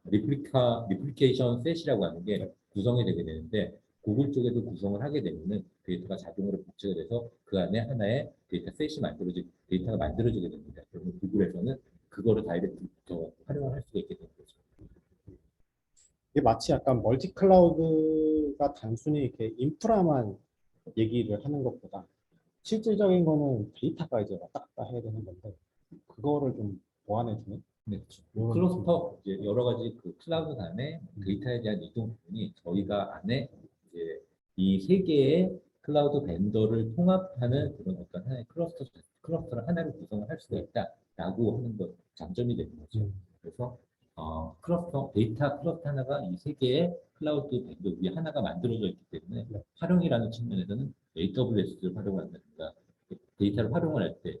리플리케이션 셋이라고 하는 게 구성이 되게 되는데 구글 쪽에도 구성을 하게 되면은 데이터가 자동으로 복제가 돼서 그 안에 하나의 데이터가 만들어지게 됩니다. 그러면 구글에서는 그거를 다이렉트부터 활용을 할 수가 있게 되는 거죠. 이게 마치 약간 멀티 클라우드가 단순히 이렇게 인프라만 얘기를 하는 것보다 실질적인 거는 데이터가 이제 왔다 갔다 해야 되는 건데 그거를 좀 보완해주는 네, 그렇죠. 이런 클러스터 이제 여러 가지 그 클라우드 안에 데이터에 대한 이동 부분이 저희가 안에 이제 이 세 개의 클라우드 벤더를 통합하는 그런 어떤 하나의 클러스터를 하나로 구성을 할 수가 있다라고 하는 것 장점이 되는 거죠. 그래서 데이터 클러스터 하나가 이 세 개의 클라우드 벤더 위에 하나가 만들어져 있기 때문에 네. 활용이라는 측면에서는 AWS를 활용한다든가 데이터를 활용을 할 때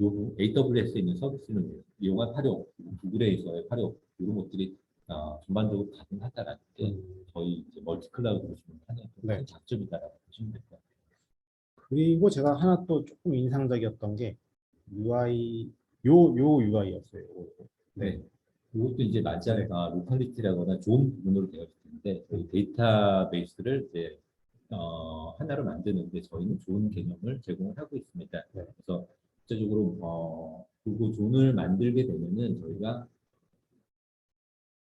AWS에 있는 서비스를 이용한 활용, 그리고 구글에서의 활용 이런 것들이 전반적으로 가능하다라는 게 저희 이제 멀티 클라우드로 지금 하는 네. 큰 장점이다라고 보시면 될 것 같아요. 그리고 제가 하나 또 조금 인상적이었던 게 UI 요 UI였어요. 네. 네. 이것도 이제 네. 로컬리티라거나 좋은 부분으로 되어 있는데 저희 데이터베이스를 이제 하나로 만드는데 저희는 좋은 개념을 제공을 하고 있습니다. 네. 그래서 구체적으로 그리고 존을 만들게 되면은 저희가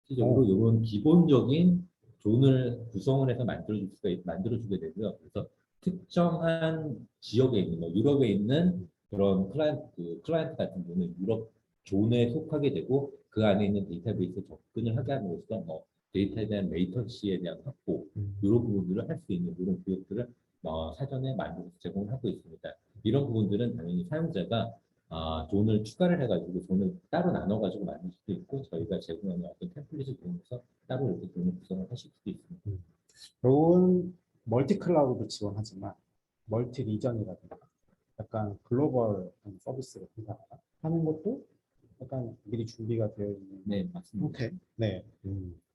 실질적으로 이런 기본적인 존을 구성을 해서 만들어주게 되고요. 그래서 특정한 지역에 있는 유럽에 있는 그런 클라이언트 같은 경우는 유럽 존에 속하게 되고 그 안에 있는 데이터베이스에 접근을 하게 함으로써 데이터에 대한 레이턴시에 대한 확보 이런 부분들을 할 수 있는 이런 구역들을 사전에 만들어서 제공을 하고 있습니다. 이런 부분들은 당연히 사용자가 존을 추가를 해가지고 존을 따로 나눠가지고 만들 수도 있고 저희가 제공하는 어떤 템플릿을 이용해서 따로 이렇게 존을 구성을 하실 수도 있습니다. 요건 멀티 클라우드 지원하지만 멀티 리전이라든가 약간 글로벌 서비스를 한다거나 하는 것도 약간 미리 준비가 되어 있는 네, 맞습니다. 형태. 네,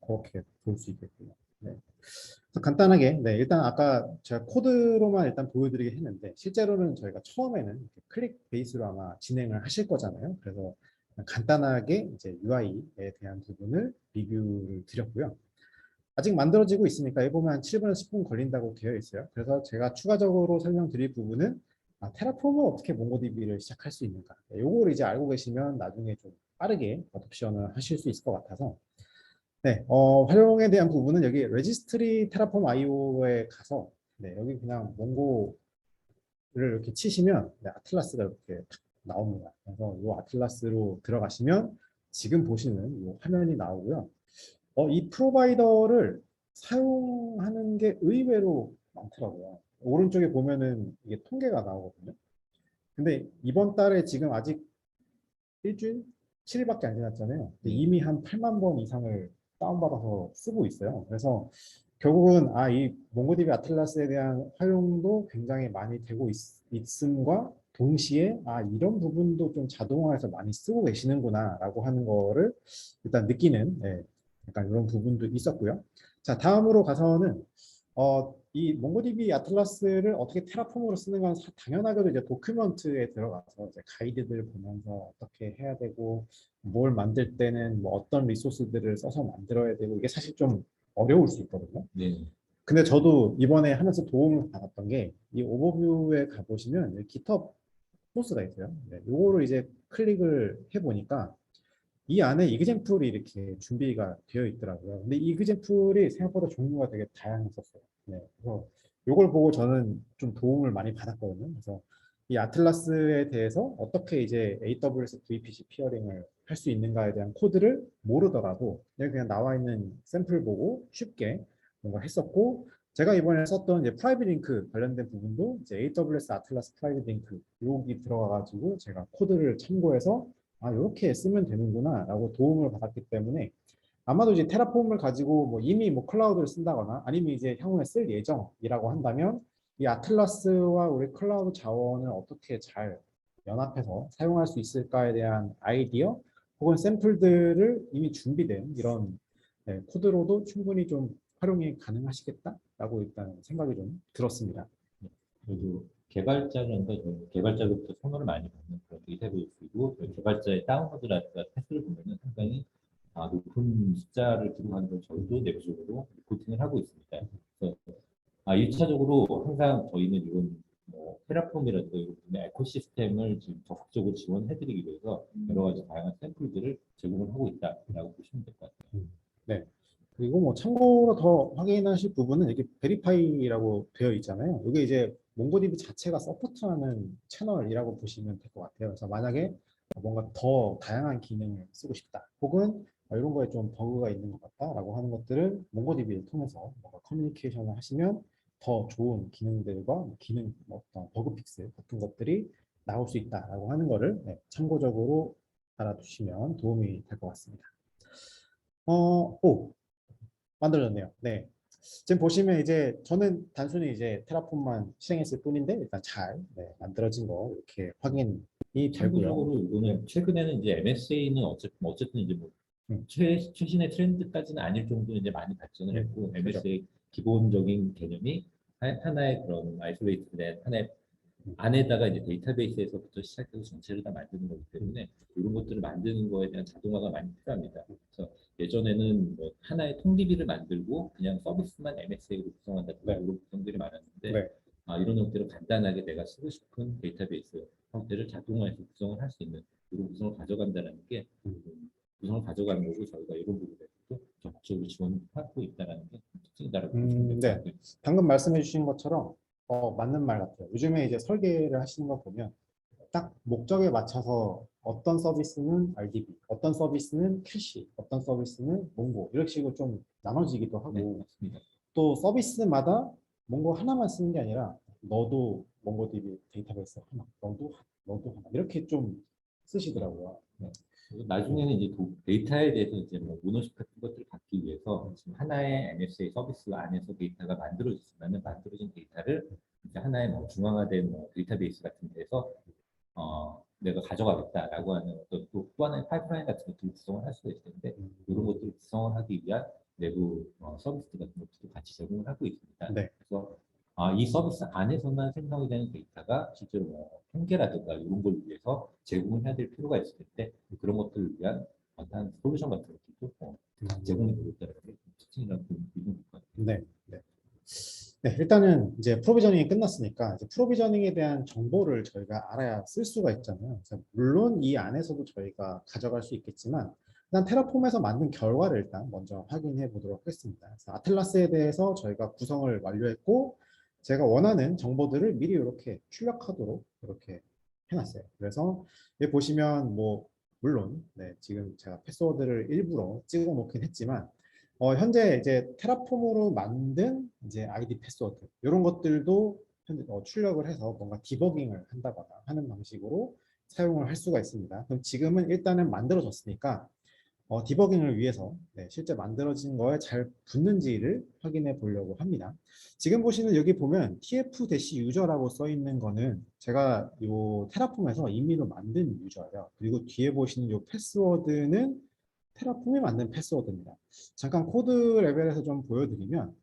그렇게 볼 수 있겠군요. 네. 그래서 간단하게, 네, 일단 아까 제가 코드로만 일단 보여드리긴 했는데 실제로는 저희가 처음에는 이렇게 클릭 베이스로 아마 진행을 하실 거잖아요. 그래서 간단하게 이제 UI에 대한 부분을 리뷰를 드렸고요. 아직 만들어지고 있으니까 이 보면 한 7분에서 10분 걸린다고 되어 있어요. 그래서 제가 추가적으로 설명드릴 부분은 테라폼을 어떻게 몽고디비를 시작할 수 있는가. 요거를 이제 알고 계시면 나중에 좀 빠르게 어독션을 하실 수 있을 것 같아서 네, 활용에 대한 부분은 여기 레지스트리 테라폼 IO에 가서 네, 여기 그냥 몽고를 이렇게 치시면 네, 아틀라스가 이렇게 탁 나옵니다. 그래서 이 아틀라스로 들어가시면 지금 보시는 이 화면이 나오고요. 이 프로바이더를 사용하는 게 의외로 많더라고요. 오른쪽에 보면은 이게 통계가 나오거든요. 근데 이번 달에 지금 아직 일주일? 7일밖에 안 지났잖아요. 근데 이미 한 8만 번 이상을 다운받아서 쓰고 있어요. 그래서 결국은 이 몽고디비 아틀라스에 대한 활용도 굉장히 많이 되고 있음과 동시에 이런 부분도 좀 자동화해서 많이 쓰고 계시는구나 라고 하는 거를 일단 느끼는 약간 이런 부분도 있었고요. 자, 다음으로 가서는 이 몽고디비 아틀라스를 어떻게 테라폼으로 쓰는가는 당연하게도 이제 도큐먼트에 들어가서 이제 가이드들 보면서 어떻게 해야 되고 뭘 만들 때는 뭐 어떤 리소스들을 써서 만들어야 되고 이게 사실 좀 어려울 수 있거든요. 네. 근데 저도 이번에 하면서 도움을 받았던 게 이 오버뷰에 가보시면 GitHub 소스가 있어요. 네, 요거를 이제 클릭을 해보니까 이 안에 이그젠플이 이렇게 준비가 되어 있더라고요. 근데 이그젠플이 생각보다 종류가 되게 다양했었어요. 네, 그래서 이걸 보고 저는 좀 도움을 많이 받았거든요. 그래서 이 아틀라스에 대해서 어떻게 이제 AWS VPC 피어링을 할 수 있는가에 대한 코드를 모르더라도 그냥 나와 있는 샘플 보고 쉽게 뭔가 했었고 제가 이번에 썼던 이제 프라이빗 링크 관련된 부분도 이제 AWS 아틀라스 프라이빗 링크 여기 들어가가지고 제가 코드를 참고해서 이렇게 쓰면 되는구나 라고 도움을 받았기 때문에 아마도 이제 테라폼을 가지고 뭐 이미 뭐 클라우드를 쓴다거나 아니면 이제 향후에 쓸 예정이라고 한다면 이 아틀라스와 우리 클라우드 자원을 어떻게 잘 연합해서 사용할 수 있을까에 대한 아이디어 혹은 샘플들을 이미 준비된 이런 코드로도 충분히 좀 활용이 가능하시겠다라고 일단 생각이 좀 들었습니다. 그리고 개발자로부터 선호를 많이 받는 그런 데이터베이스이고 개발자의 다운로드라든가 테스트를 보면은 상당히 높은 숫자를 기록하는 걸 저희도 내부적으로 리포팅을 하고 있습니다. 그래서 1차적으로 항상 저희는 이런 테라폼이라든가 이런 부분의 에코시스템을 지금 적극적으로 지원해드리기 위해서 여러 가지 다양한 샘플들을 제공을 하고 있다라고 보시면 될 것 같아요. 네. 그리고 뭐 참고로 더 확인하실 부분은 이렇게 베리파이라고 되어 있잖아요. 이게 이제 몽고디비 자체가 서포트하는 채널이라고 보시면 될 것 같아요. 그래서 만약에 뭔가 더 다양한 기능을 쓰고 싶다. 혹은 이런 거에 좀 버그가 있는 것 같다라고 하는 것들은 몽고디비를 통해서 뭔가 커뮤니케이션을 하시면 더 좋은 기능들과 기능 어떤 버그 픽스 같은 것들이 나올 수 있다라고 하는 거를 참고적으로 알아두시면 도움이 될 것 같습니다. 오, 만들어졌네요. 네. 지금 보시면 이제 저는 단순히 이제 테라폼만 실행했을 뿐인데 일단 잘 만들어진 거 이렇게 확인이 되고요. 참고적으로 이거는 최근에는 이제 MSA는 어쨌든 이제 뭐 음, 최신의 트렌드까지는 아닐 정도로 이제 많이 발전을 했고 그죠. MSA 기본적인 개념이 하나의 그런 아이솔레이트된 하나의 음, 안에다가 이제 데이터베이스에서부터 시작해서 전체를 다 만드는 거기 음, 때문에 이런 것들을 만드는 거에 대한 자동화가 많이 필요합니다. 그래서 예전에는 뭐 하나의 통DB를 만들고 그냥 서비스만 MSA로 구성한다든가 네, 이런 구성들이 많았는데 네, 이런 형태로 간단하게 내가 쓰고 싶은 데이터베이스 형태를 자동화해서 구성을 할 수 있는 이런 구성을 가져간다는 게 음, 구성을 가져가는 거고 저희가 이런 부분에서도 적극적으로 지원하고 있다는 게 특징이다라고 보시면 될 것 네. 같아요. 방금 말씀해 주신 것처럼 맞는 말 같아요. 요즘에 이제 설계를 하시는 거 보면 딱 목적에 맞춰서 어떤 서비스는 RDB, 어떤 서비스는 캐시, 어떤 서비스는 몽고 이런 식으로 좀 나눠지기도 네, 하고 맞습니다. 또 서비스마다 몽고 하나만 쓰는 게 아니라 너도 몽고DB 데이터베이스 하나, 너도 하나 이렇게 좀 네. 쓰시더라고요. 네. 그리고 나중에는 이제 데이터에 대해서 이제 뭐 오너십 같은 것들을 갖기 위해서 지금 하나의 MSA 서비스 안에서 데이터가 만들어졌으면 만들어진 데이터를 이제 하나의 뭐 중앙화된 뭐 데이터베이스 같은 데서 내가 가져가겠다라고 하는 어떤 또 하나의 파이프라인 같은 것들을 구성을 할 수가 있을 텐데 이런 음, 것들을 구성을 하기 위한 내부 서비스 같은 것들도 같이 제공을 하고 있습니다. 네. 그래서 이 서비스 안에서만 생성이 되는 데이터가 실제로 뭐 통계라든가 이런 걸 위해서 제공을 해야 될 필요가 있을 텐데 그런 것들을 위한 어떤 솔루션 같은 것들도 제공이 되고 있다는 게 특징이라고 보시면 될 것 같아요. 네. 네. 네, 일단은 이제 프로비저닝이 끝났으니까 이제 프로비저닝에 대한 정보를 저희가 알아야 쓸 수가 있잖아요. 그래서 물론 이 안에서도 저희가 가져갈 수 있겠지만 일단 테라폼에서 만든 결과를 일단 먼저 확인해 보도록 하겠습니다. 그래서 아틀라스에 대해서 저희가 구성을 완료했고 제가 원하는 정보들을 미리 이렇게 출력하도록 이렇게 해놨어요. 그래서 여기 보시면 뭐 물론 지금 제가 패스워드를 일부러 찍어 놓긴 했지만 현재 이제 테라폼으로 만든 이제 아이디 패스워드 이런 것들도 현재 출력을 해서 뭔가 디버깅을 한다거나 하는 방식으로 사용을 할 수가 있습니다. 그럼 지금은 일단은 만들어졌으니까 디버깅을 위해서 실제 만들어진 거에 잘 붙는지를 확인해 보려고 합니다. 지금 보시는 여기 보면 tf-user라고 써 있는 거는 제가 요 테라폼에서 임의로 만든 유저예요. 그리고 뒤에 보시는 요 패스워드는 테라폼이 만든 패스워드입니다. 잠깐 코드 레벨에서 좀 보여드리면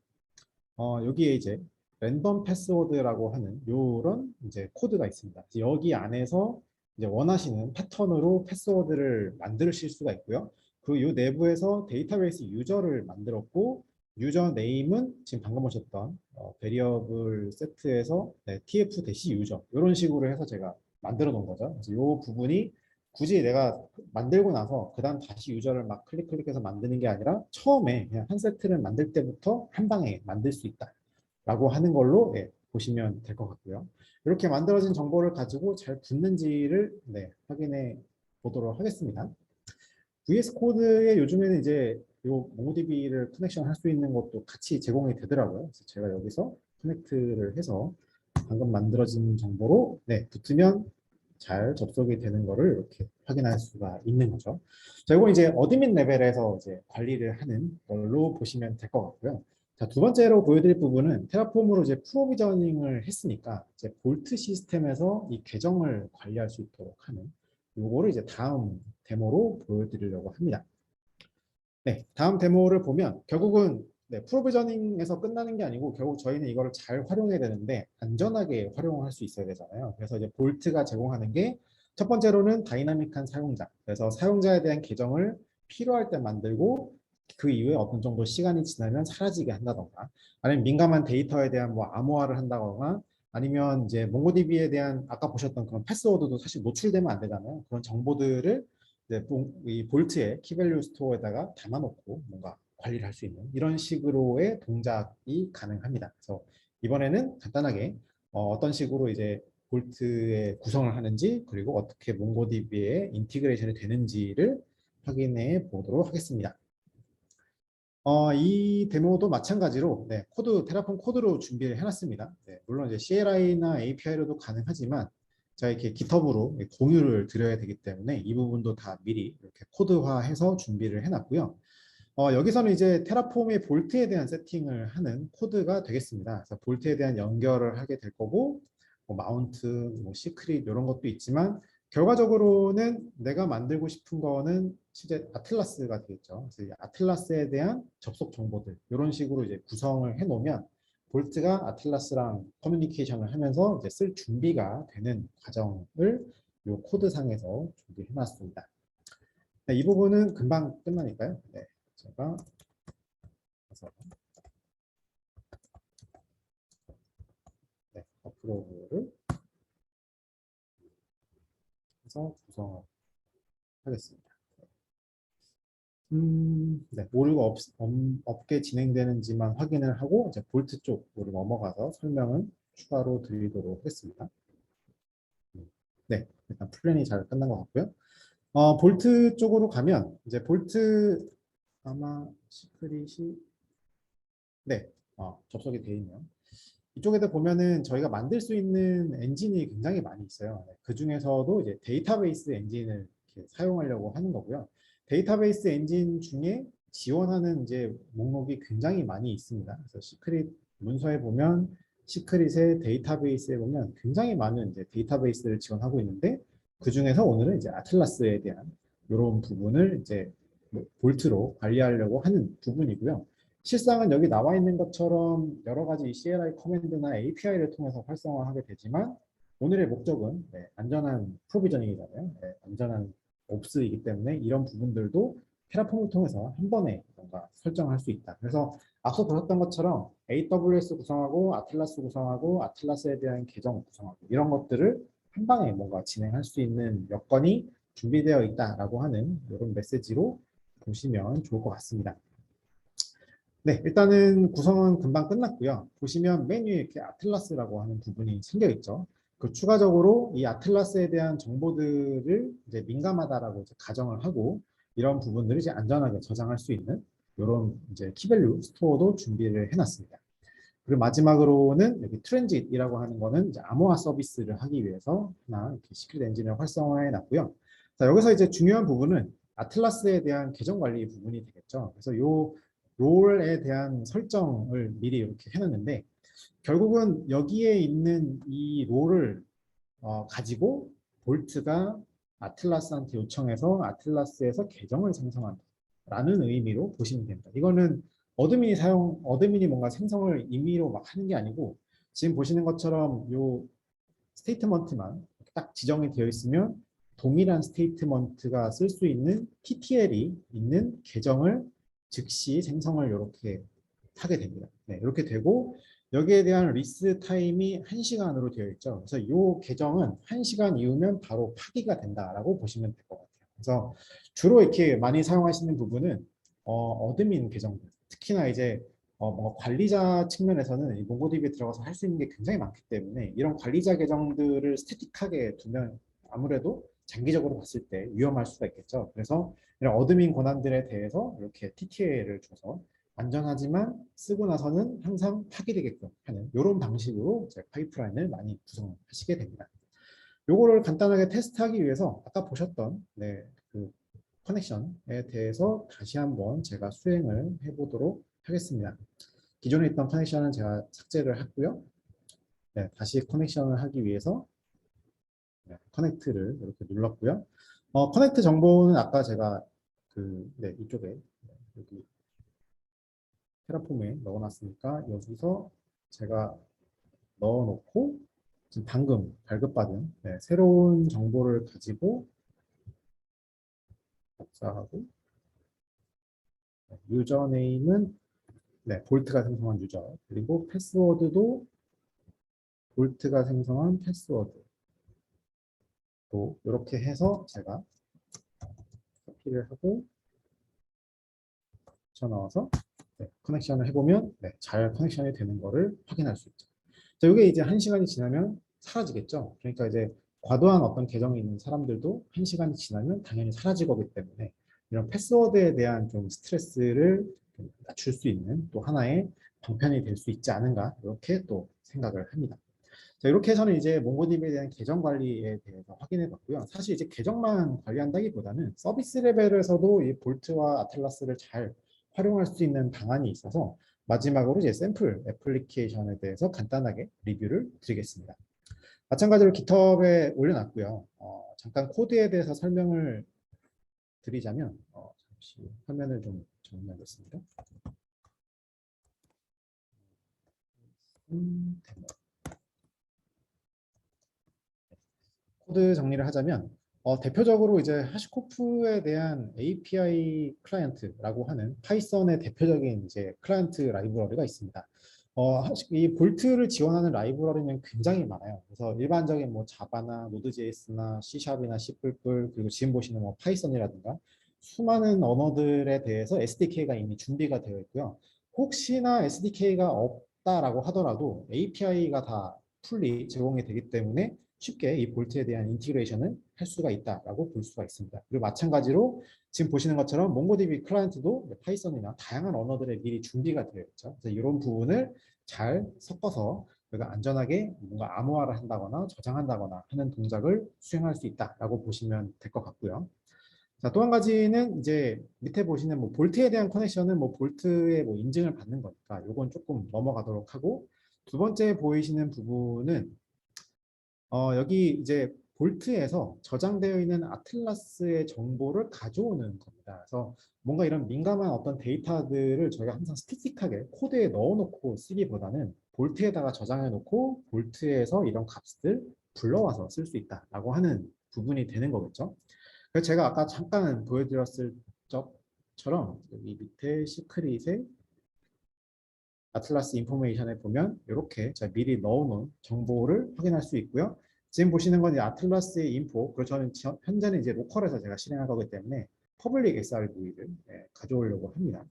여기에 이제 랜덤 패스워드라고 하는 요런 이제 코드가 있습니다. 여기 안에서 이제 원하시는 패턴으로 패스워드를 만드실 수가 있고요. 그리고 이 내부에서 데이터베이스 유저를 만들었고 유저 네임은 지금 방금 보셨던 베리어블 세트에서 tf-user 이런 식으로 해서 제가 만들어 놓은 거죠. 그래서 이 부분이 굳이 내가 만들고 나서 그 다음 다시 유저를 막 클릭해서 만드는 게 아니라 처음에 그냥 한 세트를 만들 때부터 한 방에 만들 수 있다 라고 하는 걸로 보시면 될 것 같고요. 이렇게 만들어진 정보를 가지고 잘 붙는지를 확인해 보도록 하겠습니다. VS 코드에 요즘에는 이제 요 몽고DB를 커넥션 할 수 있는 것도 같이 제공이 되더라고요. 그래서 제가 여기서 커넥트를 해서 방금 만들어진 정보로 붙으면 잘 접속이 되는 거를 이렇게 확인할 수가 있는 거죠. 자, 이건 이제 어드민 레벨에서 이제 관리를 하는 걸로 보시면 될 것 같고요. 자, 두 번째로 보여드릴 부분은 테라폼으로 이제 프로비저닝을 했으니까 이제 볼트 시스템에서 이 계정을 관리할 수 있도록 하는 요거를 이제 다음 데모로 보여드리려고 합니다. 네, 다음 데모를 보면 결국은 프로비저닝에서 끝나는 게 아니고 결국 저희는 이거를 잘 활용해야 되는데 안전하게 활용할 수 있어야 되잖아요. 그래서 이제 볼트가 제공하는 게 첫 번째로는 다이나믹한 사용자. 그래서 사용자에 대한 계정을 필요할 때 만들고 그 이후에 어떤 정도 시간이 지나면 사라지게 한다던가 아니면 민감한 데이터에 대한 뭐 암호화를 한다거나 아니면 이제 몽고DB에 대한 아까 보셨던 그런 패스워드도 사실 노출되면 안 되잖아요. 그런 정보들을 이 볼트의 키밸류 스토어에다가 담아놓고 뭔가 관리를 할 수 있는 이런 식으로의 동작이 가능합니다. 그래서 이번에는 간단하게 어떤 식으로 이제 볼트의 구성을 하는지 그리고 어떻게 몽고DB에 인티그레이션이 되는지를 확인해 보도록 하겠습니다. 이 데모도 마찬가지로 네, 테라폼 코드로 준비를 해놨습니다. 네, 물론 이제 CLI나 API로도 가능하지만 제가 이렇게 GitHub으로 공유를 드려야 되기 때문에 이 부분도 다 미리 이렇게 코드화해서 준비를 해놨고요. 여기서는 이제 테라폼의 볼트에 대한 세팅을 하는 코드가 되겠습니다. 그래서 볼트에 대한 연결을 하게 될 거고, 뭐 마운트, 뭐 시크릿 이런 것도 있지만 결과적으로는 내가 만들고 싶은 거는 실제 아틀라스가 되겠죠. 그래서 이 아틀라스에 대한 접속 정보들 이런 식으로 이제 구성을 해놓으면 볼트가 아틀라스랑 커뮤니케이션을 하면서 이제 쓸 준비가 되는 과정을 이 코드상에서 준비해놨습니다. 네, 이 부분은 금방 끝나니까요. 네, 제가 가서 네, 어프로브를 해서 구성을 하겠습니다. 네, 오류가 없게 진행되는지만 확인을 하고 이제 볼트 쪽으로 넘어가서 설명을 추가로 드리도록 하겠습니다. 네, 일단 플랜이 잘 끝난 것 같고요. 볼트 쪽으로 가면 이제 볼트 아마 시크릿이 네, 접속이 되어 있네요. 이쪽에도 보면은 저희가 만들 수 있는 엔진이 굉장히 많이 있어요. 네, 그 중에서도 이제 데이터베이스 엔진을 이렇게 사용하려고 하는 거고요. 데이터베이스 엔진 중에 지원하는 이제 목록이 굉장히 많이 있습니다. 그래서 시크릿 문서에 보면 시크릿의 데이터베이스에 보면 굉장히 많은 이제 데이터베이스를 지원하고 있는데 그 중에서 오늘은 이제 아틀라스에 대한 이런 부분을 이제 뭐 볼트로 관리하려고 하는 부분이고요. 실상은 여기 나와 있는 것처럼 여러 가지 CLI 커맨드나 API를 통해서 활성화하게 되지만 오늘의 목적은 네, 안전한 프로비저닝이잖아요. 네, 안전한 옵스이기 때문에 이런 부분들도 테라폼을 통해서 한 번에 뭔가 설정할 수 있다. 그래서 앞서 보셨던 것처럼 AWS 구성하고 아틀라스 구성하고 아틀라스에 대한 계정 구성하고 이런 것들을 한 방에 뭔가 진행할 수 있는 여건이 준비되어 있다라고 하는 이런 메시지로 보시면 좋을 것 같습니다. 네, 일단은 구성은 금방 끝났고요. 보시면 맨 위에 이렇게 아틀라스라고 하는 부분이 생겨 있죠. 그 추가적으로 이 아틀라스에 대한 정보들을 이제 민감하다라고 이제 가정을 하고 이런 부분들을 이제 안전하게 저장할 수 있는 이런 이제 키밸류 스토어도 준비를 해놨습니다. 그리고 마지막으로는 여기 트랜짓이라고 하는 거는 이제 암호화 서비스를 하기 위해서 하나 이렇게 시크릿 엔진을 활성화해 놨고요. 자, 여기서 이제 중요한 부분은 아틀라스에 대한 계정 관리 부분이 되겠죠. 그래서 요 롤에 대한 설정을 미리 이렇게 해놨는데 결국은 여기에 있는 이 롤을 가지고 볼트가 아틀라스한테 요청해서 아틀라스에서 계정을 생성한다라는 의미로 보시면 됩니다. 이거는 어드민이 뭔가 생성을 임의로 막 하는 게 아니고 지금 보시는 것처럼 요 스테이트먼트만 딱 지정이 되어 있으면 동일한 스테이트먼트가 쓸 수 있는 TTL이 있는 계정을 즉시 생성을 이렇게 하게 됩니다. 네, 이렇게 되고 여기에 대한 리스 타임이 1시간으로 되어 있죠. 그래서 이 계정은 1시간 이후면 바로 파기가 된다라고 보시면 될 것 같아요. 그래서 주로 이렇게 많이 사용하시는 부분은 어드민 계정들, 특히나 이제 뭔가 관리자 측면에서는 이 몽고DB에 들어가서 할 수 있는 게 굉장히 많기 때문에 이런 관리자 계정들을 스태틱하게 두면 아무래도 장기적으로 봤을 때 위험할 수가 있겠죠. 그래서 이런 어드민 권한들에 대해서 이렇게 TTL을 줘서 안전하지만 쓰고 나서는 항상 파기되게끔 하는 이런 방식으로 이제 파이프라인을 많이 구성하시게 됩니다. 요거를 간단하게 테스트하기 위해서 아까 보셨던 그 커넥션에 대해서 다시 한번 제가 수행을 해보도록 하겠습니다. 기존에 있던 커넥션은 제가 삭제를 했고요. 네, 다시 커넥션을 하기 위해서 커넥트를 이렇게 눌렀고요. 커넥트 정보는 아까 제가 이쪽에 여기 테라폼에 넣어놨으니까 여기서 제가 넣어놓고 지금 방금 발급받은 새로운 정보를 가지고 복사하고 유저네임은 볼트가 생성한 유저 그리고 패스워드도 볼트가 생성한 패스워드 또 이렇게 해서 제가 코피를 하고 붙여넣어서 커넥션을 해보면 잘 커넥션이 되는 거를 확인할 수 있죠. 자, 이게 이제 1시간이 지나면 사라지겠죠. 그러니까 이제 과도한 어떤 계정이 있는 사람들도 1시간이 지나면 당연히 사라질 거기 때문에 이런 패스워드에 대한 좀 스트레스를 낮출 수 있는 또 하나의 방편이 될 수 있지 않은가 이렇게 또 생각을 합니다. 자, 이렇게 해서는 이제 몽고DB에 대한 계정 관리에 대해서 확인해 봤고요. 사실 이제 계정만 관리한다기보다는 서비스 레벨에서도 이 볼트와 아틀라스를 잘 활용할 수 있는 방안이 있어서 마지막으로 이제 샘플 애플리케이션에 대해서 간단하게 리뷰를 드리겠습니다. 마찬가지로 GitHub에 올려놨고요. 잠깐 코드에 대해서 설명을 드리자면 잠시 화면을 좀 정리하겠습니다. 데모. 코드 정리를 하자면 대표적으로 이제 하시코프에 대한 API 클라이언트라고 하는 파이썬의 대표적인 이제 클라이언트 라이브러리가 있습니다. 이 볼트를 지원하는 라이브러리는 굉장히 많아요. 그래서 일반적인 뭐 자바나 노드.js나 C#이나 C++ 그리고 지금 보시는 뭐 파이썬이라든가 수많은 언어들에 대해서 SDK가 이미 준비가 되어 있고요. 혹시나 SDK가 없다라고 하더라도 API가 다 풀리 제공이 되기 때문에 쉽게 이 볼트에 대한 인티그레이션을 할 수가 있다라고 볼 수가 있습니다. 그리고 마찬가지로 지금 보시는 것처럼 몽고DB 클라이언트도 파이썬이나 다양한 언어들에 미리 준비가 되어 있죠. 그래서 이런 부분을 잘 섞어서 우리가 안전하게 뭔가 암호화를 한다거나 저장한다거나 하는 동작을 수행할 수 있다라고 보시면 될 것 같고요. 자, 또 한 가지는 이제 밑에 보시는 뭐 볼트에 대한 커넥션은 뭐 볼트의 뭐 인증을 받는 거니까 이건 조금 넘어가도록 하고 두 번째 보이시는 부분은 여기 이제 볼트에서 저장되어 있는 아틀라스의 정보를 가져오는 겁니다. 그래서 뭔가 이런 민감한 어떤 데이터들을 저희가 항상 스태틱하게 코드에 넣어놓고 쓰기보다는 볼트에다가 저장해 놓고 볼트에서 이런 값을 불러와서 쓸 수 있다라고 하는 부분이 되는 거겠죠. 그래서 제가 아까 잠깐 보여드렸을 것처럼 여기 밑에 시크릿에 아틀라스 인포메이션에 보면 이렇게 제가 미리 넣어놓은 정보를 확인할 수 있고요. 지금 보시는 건 이제 아틀라스의 인포, 그리고 저는 현재는 이제 로컬에서 제가 실행할 거기 때문에 퍼블릭 SRV를 가져오려고 합니다.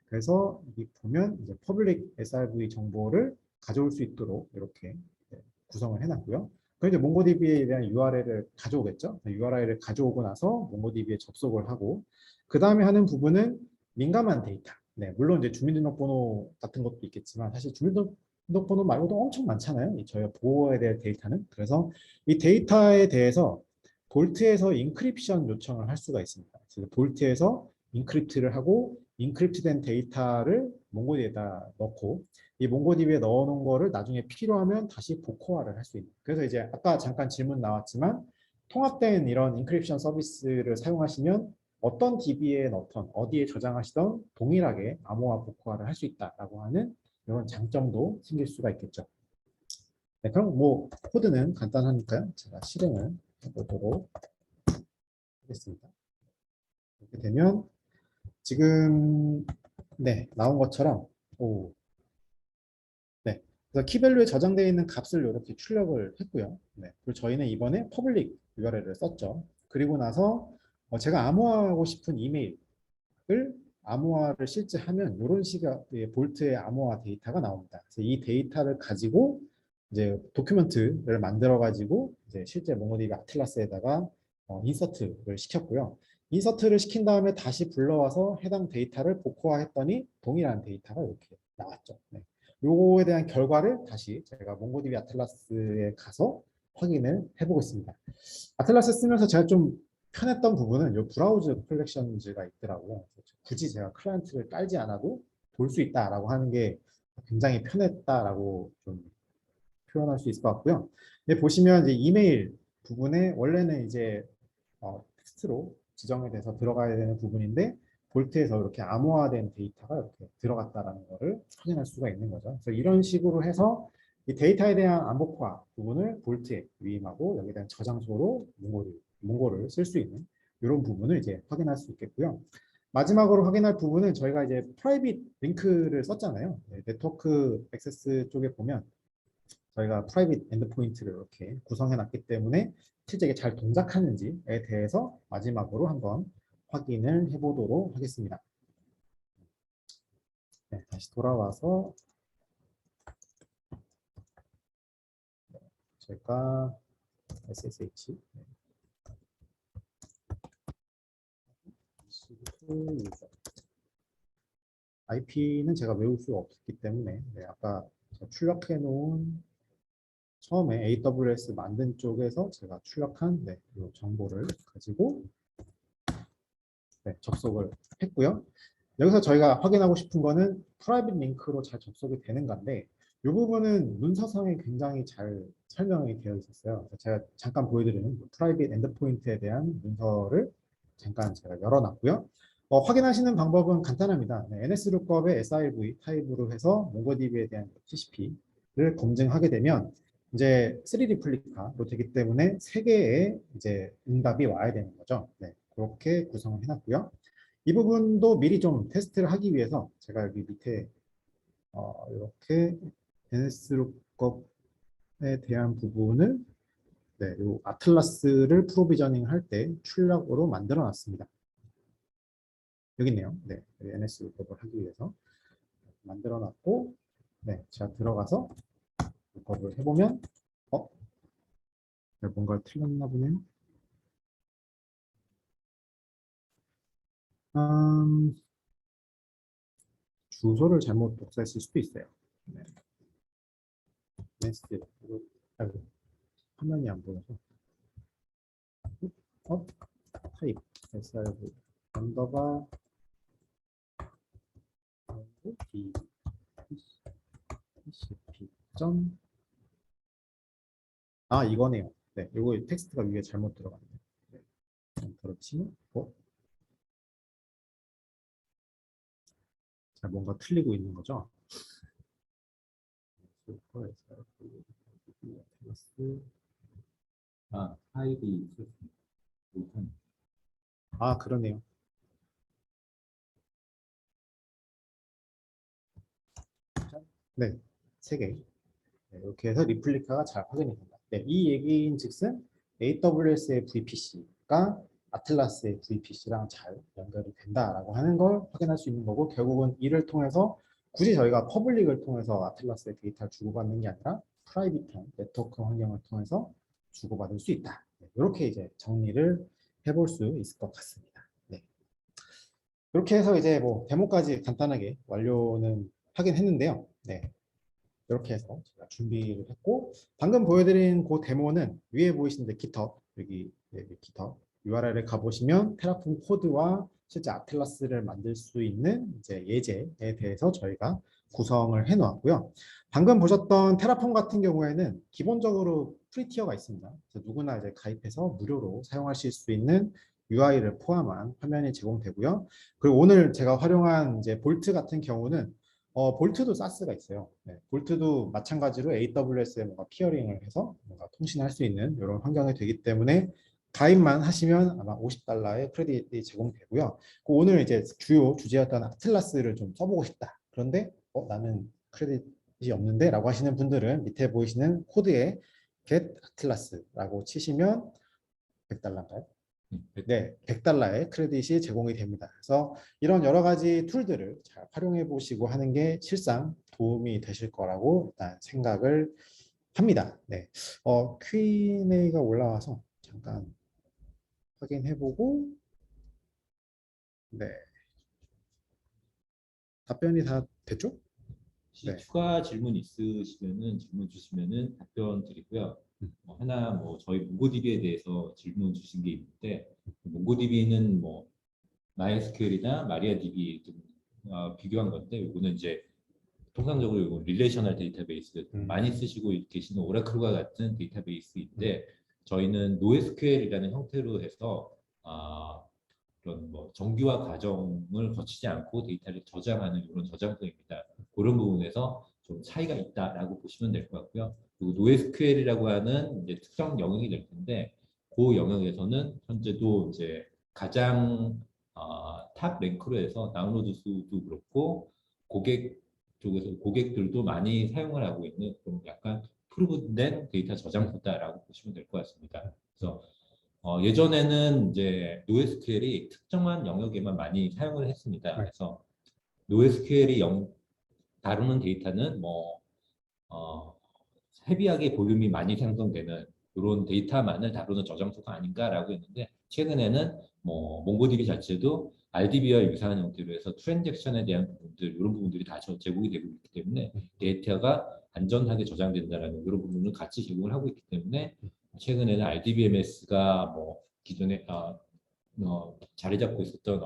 그래서 여기 보면 이제 퍼블릭 SRV 정보를 가져올 수 있도록 이렇게 구성을 해놨고요. 그럼 이제 몽고DB에 대한 URL을 가져오겠죠. URL을 가져오고 나서 몽고DB에 접속을 하고 그 다음에 하는 부분은 민감한 데이터. 네, 물론 이제 주민등록번호 같은 것도 있겠지만 사실 주민등록번호 말고도 엄청 많잖아요. 저희가 보호에 대한 데이터는. 그래서 이 데이터에 대해서 볼트에서 인크립션 요청을 할 수가 있습니다. 그래서 볼트에서 인크립트를 하고 인크립트된 데이터를 몽고DB에다 넣고 이 몽고DB에 넣어놓은 거를 나중에 필요하면 다시 복호화를 할 수 있는. 그래서 이제 아까 잠깐 질문 나왔지만 통합된 이런 인크립션 서비스를 사용하시면 어떤 DB에 넣던 어디에 저장하시던 동일하게 암호화 복호화를 할 수 있다라고 하는 이런 장점도 생길 수가 있겠죠. 네, 그럼 뭐 코드는 간단하니까요. 제가 실행을 해보도록 하겠습니다. 이렇게 되면 지금 네 나온 것처럼 네, 그래서 키밸류에 저장되어 있는 값을 이렇게 출력을 했고요. 네, 그리고 저희는 이번에 퍼블릭 URL을 썼죠. 그리고 나서 제가 암호화하고 싶은 이메일을 암호화를 실제 하면 이런 식의 볼트의 암호화 데이터가 나옵니다. 그래서 이 데이터를 가지고 이제 도큐멘트를 만들어 가지고 이제 실제 몽고DB 아틀라스에다가 인서트를 시켰고요. 인서트를 시킨 다음에 다시 불러와서 해당 데이터를 복호화했더니 동일한 데이터가 이렇게 나왔죠. 네. 요거에 대한 결과를 다시 제가 몽고DB 아틀라스에 가서 확인을 해보겠습니다. 아틀라스 쓰면서 제가 좀 편했던 부분은 이 브라우저 컬렉션즈가 있더라고요. 굳이 제가 클라이언트를 깔지 않아도 볼 수 있다라고 하는 게 굉장히 편했다라고 좀 표현할 수 있을 것 같고요. 근데 보시면 이제 이메일 부분에 원래는 이제 텍스트로 지정이 돼서 들어가야 되는 부분인데 볼트에서 이렇게 암호화된 데이터가 이렇게 들어갔다라는 것을 확인할 수가 있는 거죠. 그래서 이런 식으로 해서 이 데이터에 대한 암호화 부분을 볼트에 위임하고 여기에 대한 저장소로 몽고를 쓸 수 있는 이런 부분을 이제 확인할 수 있겠고요. 마지막으로 확인할 부분은 저희가 이제 프라이빗 링크를 썼잖아요. 네, 네트워크 액세스 쪽에 보면 저희가 프라이빗 엔드포인트를 이렇게 구성해 놨기 때문에 실제 이게 잘 동작하는지에 대해서 마지막으로 한번 확인을 해보도록 하겠습니다. 네, 다시 돌아와서 제가 SSH IP는 제가 외울 수가 없기 때문에 아까 제가 출력해 놓은 처음에 AWS 만든 쪽에서 제가 출력한 이 정보를 가지고 접속을 했고요. 여기서 저희가 확인하고 싶은 거는 프라이빗 링크로 잘 접속이 되는 건데 이 부분은 문서상에 굉장히 잘 설명이 되어 있었어요. 제가 잠깐 보여드리는 프라이빗 엔드포인트에 대한 문서를 잠깐 제가 열어놨고요. 확인하시는 방법은 간단합니다. NSLOOKUP의 SIV 타입으로 해서 몽고DB에 대한 TCP를 검증하게 되면 이제 3 리플리카로 되기 때문에 3개의 이제 응답이 와야 되는 거죠. 그렇게 구성을 해놨고요. 이 부분도 미리 좀 테스트를 하기 위해서 제가 여기 밑에 이렇게 NSLOOKUP에 대한 부분을 요 아틀라스를 프로비저닝 할 때 출력으로 만들어 놨습니다. 여기 있네요. NSLOOKUP을 하기 위해서 만들어 놨고 제가 들어가서 룩업을 해보면 뭔가 틀렸나 보네요. 주소를 잘못 독사했을 수도 있어요. 아이고, 화면이 안 보여서. 타입 srv 언더바 tcp 점 이거네요. 이거 텍스트가 위에 잘못 들어갔네요. 엔터를 치면 자, 뭔가 틀리고 있는 거죠. 타입이 있었습니다. 그러네요. 네, 3개. 이렇게 해서 리플리카가 잘 확인이 된다. 이 얘기인 즉슨 AWS의 VPC가 아틀라스의 VPC랑 잘 연결이 된다라고 하는 걸 확인할 수 있는 거고 결국은 이를 통해서 굳이 저희가 퍼블릭을 통해서 아틀라스의 데이터를 주고받는 게 아니라 프라이빗한 네트워크 환경을 통해서 주고받을 수 있다. 이렇게 이제 정리를 해볼 수 있을 것 같습니다. 이렇게 해서 이제 뭐 데모까지 간단하게 완료는 하긴 했는데요. 이렇게 해서 제가 준비를 했고 방금 보여드린 그 데모는 위에 보이시는 GitHub 여기 GitHub URL에 가보시면 테라폼 코드와 실제 아틀라스를 만들 수 있는 이제 예제에 대해서 저희가 구성을 해 놓았고요. 방금 보셨던 테라폼 같은 경우에는 기본적으로 프리티어가 있습니다. 그래서 누구나 이제 가입해서 무료로 사용하실 수 있는 UI를 포함한 화면이 제공되고요. 그리고 오늘 제가 활용한 이제 볼트 같은 경우는 볼트도 사스가 있어요. 볼트도 마찬가지로 AWS에 뭔가 피어링을 해서 뭔가 통신할 수 있는 이런 환경이 되기 때문에 가입만 하시면 아마 $50의 크레딧이 제공되고요. 오늘 이제 주요 주제였던 아틀라스를 좀 써보고 싶다. 그런데 나는 크레딧이 없는데 라고 하시는 분들은 밑에 보이시는 코드에 get atlas라고 치시면 $100인가요? 네, $100의 크레딧이 제공이 됩니다. 그래서 이런 여러 가지 툴들을 잘 활용해 보시고 하는 게 실상 도움이 되실 거라고 일단 생각을 합니다. Q&A가 올라와서 잠깐 확인해 보고 답변이 다 됐죠? 혹시 추가 질문 있으시면은 질문 주시면은 답변 드리고요. 하나 저희 몽고DB에 대해서 질문 주신 게 있는데 몽고DB는 MySQL이나 MariaDB 좀 비교한 건데 이거는 이제 통상적으로 이거 릴레이셔널 데이터베이스 많이 쓰시고 계시는 오라클과 같은 데이터베이스인데 저희는 NoSQL이라는 형태로 해서 그런 정규화 과정을 거치지 않고 데이터를 저장하는 이런 저장소입니다. 그런 부분에서 좀 차이가 있다라고 보시면 될 것 같고요. 그리고 NoSQL이라고 하는 이제 특정 영역이 될 텐데 그 영역에서는 현재도 이제 가장 탑 랭크로 해서 다운로드 수도 그렇고 고객 쪽에서 고객들도 많이 사용을 하고 있는 좀 약간 프루브된 데이터 저장소다라고 보시면 될 것 같습니다. 그래서 예전에는 이제 NoSQL이 특정한 영역에만 많이 사용을 했습니다. 그래서 NoSQL이 다루는 데이터는 헤비하게 볼륨이 많이 생성되는 이런 데이터만을 다루는 저장소가 아닌가라고 했는데 최근에는 몽고DB 자체도 RDB와 유사한 형태로 해서 트랜잭션에 대한 부분들 이런 부분들이 다 제공이 되고 있기 때문에 데이터가 안전하게 저장된다라는 이런 부분을 같이 제공을 하고 있기 때문에 최근에는 RDBMS가 뭐 기존에 자리 잡고 있었던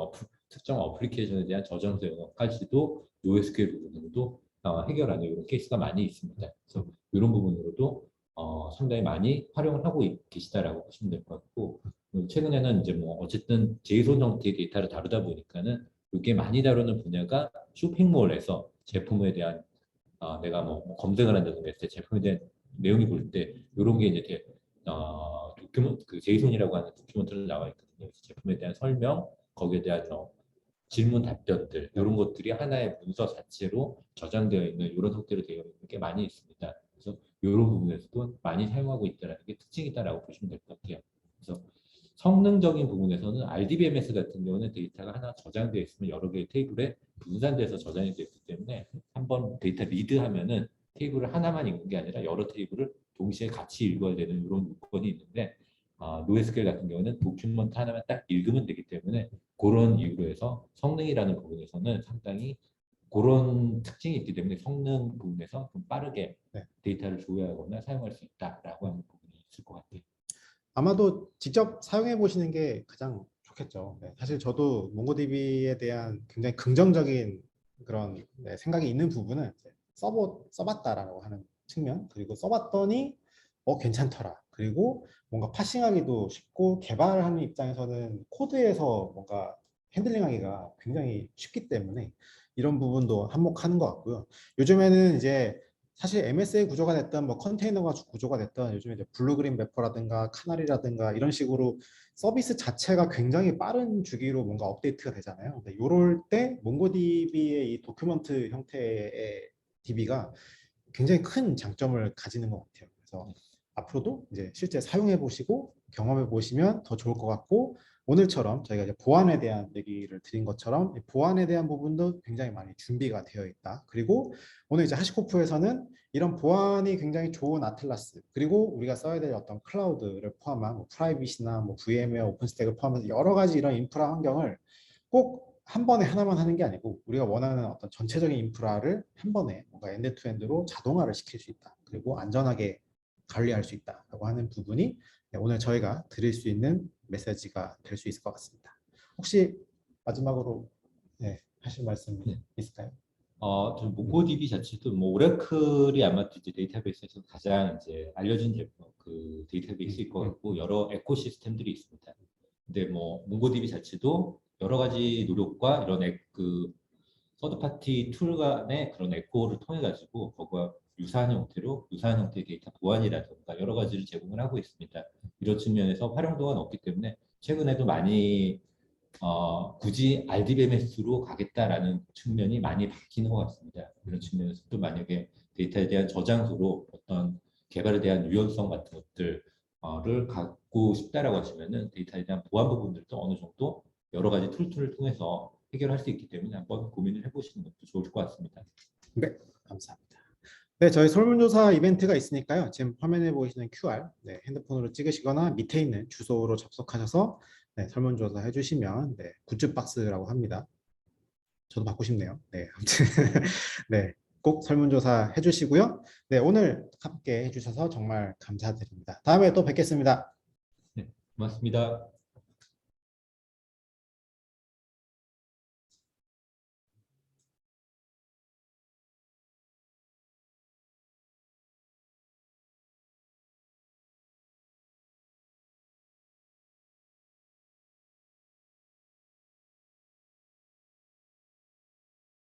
특정 어플리케이션에 대한 저장소 영역까지도 NoSQL 부분으로도 해결하는 이런 케이스가 많이 있습니다. 그래서 이런 부분으로도 상당히 많이 활용을 하고 계시다라고 보시면 될 것 같고 최근에는 이제 뭐 어쨌든 JSON 형태의 데이터를 다루다 보니까는 이게 많이 다루는 분야가 쇼핑몰에서 제품에 대한 내가 뭐 검색을 한다든가 했을 때 제품에 대한 내용이 볼 때 이런 게 이제 도큐먼트 그 JSON이라고 하는 도큐먼트로 나와 있거든요. 그래서 제품에 대한 설명, 거기에 대한 질문 답변들 이런 것들이 하나의 문서 자체로 저장되어 있는 이런 형태로 되어 있는 게 많이 있습니다. 그래서 이런 부분에서도 많이 사용하고 있다는 게 특징이다라고 보시면 될 것 같아요. 그래서 성능적인 부분에서는 RDBMS 같은 경우는 데이터가 하나 저장되어 있으면 여러 개의 테이블에 분산돼서 저장이 되어 있기 때문에 한번 데이터 리드하면은 테이블을 하나만 읽는 게 아니라 여러 테이블을 동시에 같이 읽어야 되는 이런 요건이 있는데 NoSQL 같은 경우는 도큐먼트 하나만 딱 읽으면 되기 때문에 그런 이유로 해서 성능이라는 부분에서는 상당히 그런 특징이 있기 때문에 성능 부분에서 좀 빠르게 네. 데이터를 조회하거나 사용할 수 있다라고 하는 부분이 있을 것 같아요. 아마도 직접 사용해 보시는 게 가장 좋겠죠. 네, 사실 저도 몽고DB에 대한 굉장히 긍정적인 그런 생각이 있는 부분은 써봤다라고 하는 측면, 그리고 써봤더니 괜찮더라. 그리고 뭔가 파싱하기도 쉽고 개발하는 입장에서는 코드에서 뭔가 핸들링하기가 굉장히 쉽기 때문에 이런 부분도 한몫하는 것 같고요. 요즘에는 이제 사실 MSA 구조가 됐던 뭐 컨테이너가 구조가 됐던 요즘에 이제 블루그린 매퍼라든가 카나리라든가 이런 식으로 서비스 자체가 굉장히 빠른 주기로 뭔가 업데이트가 되잖아요. 근데 이럴 때 몽고DB의 이 도큐먼트 형태의 DB가 굉장히 큰 장점을 가지는 것 같아요. 그래서 앞으로도 이제 실제 사용해 보시고 경험해 보시면 더 좋을 것 같고, 오늘처럼 저희가 이제 보안에 대한 얘기를 드린 것처럼 보안에 대한 부분도 굉장히 많이 준비가 되어 있다. 그리고 오늘 이제 하시코프에서는 이런 보안이 굉장히 좋은 아틀라스, 그리고 우리가 써야 될 어떤 클라우드를 포함한 뭐 프라이빗이나 뭐 VM웨어, 오픈스택을 포함해서 여러 가지 이런 인프라 환경을 꼭 한 번에 하나만 하는 게 아니고 우리가 원하는 어떤 전체적인 인프라를 한 번에 뭔가 엔드투엔드로 자동화를 시킬 수 있다. 그리고 안전하게 관리할 수 있다라고 하는 부분이 오늘 저희가 드릴 수 있는 메시지가 될 수 있을 것 같습니다. 혹시 마지막으로 하실 말씀 네. 있을까요? 좀 몽고DB 자체도 뭐 오라클이 아마 이제 데이터베이스에서 가장 이제 알려진 그 데이터베이스일 것 같고 여러 에코시스템들이 있습니다. 근데 뭐 몽고DB 자체도 여러 가지 노력과 이런 그 서드파티 툴 간의 그런 에코를 통해 가지고 거기와 유사한 형태의 데이터 보안이라든가 여러 가지를 제공을 하고 있습니다. 이런 측면에서 활용도가 높기 때문에 최근에도 많이 굳이 RDBMS로 가겠다라는 측면이 많이 바뀌는 것 같습니다. 이런 측면에서 또 만약에 데이터에 대한 저장소로 어떤 개발에 대한 유연성 같은 것들을 갖고 싶다라고 하시면은 데이터에 대한 보안 부분들도 어느 정도 여러 가지 툴을 통해서 해결할 수 있기 때문에 한번 고민을 해보시는 것도 좋을 것 같습니다. 네, 감사합니다. 네, 저희 설문조사 이벤트가 있으니까요. 지금 화면에 보이시는 QR 핸드폰으로 찍으시거나 밑에 있는 주소로 접속하셔서 설문조사 해주시면 굿즈 박스라고 합니다. 저도 받고 싶네요. 네, 아무튼 네, 꼭 설문조사 해주시고요. 네, 오늘 함께 해주셔서 정말 감사드립니다. 다음에 또 뵙겠습니다. 네, 고맙습니다.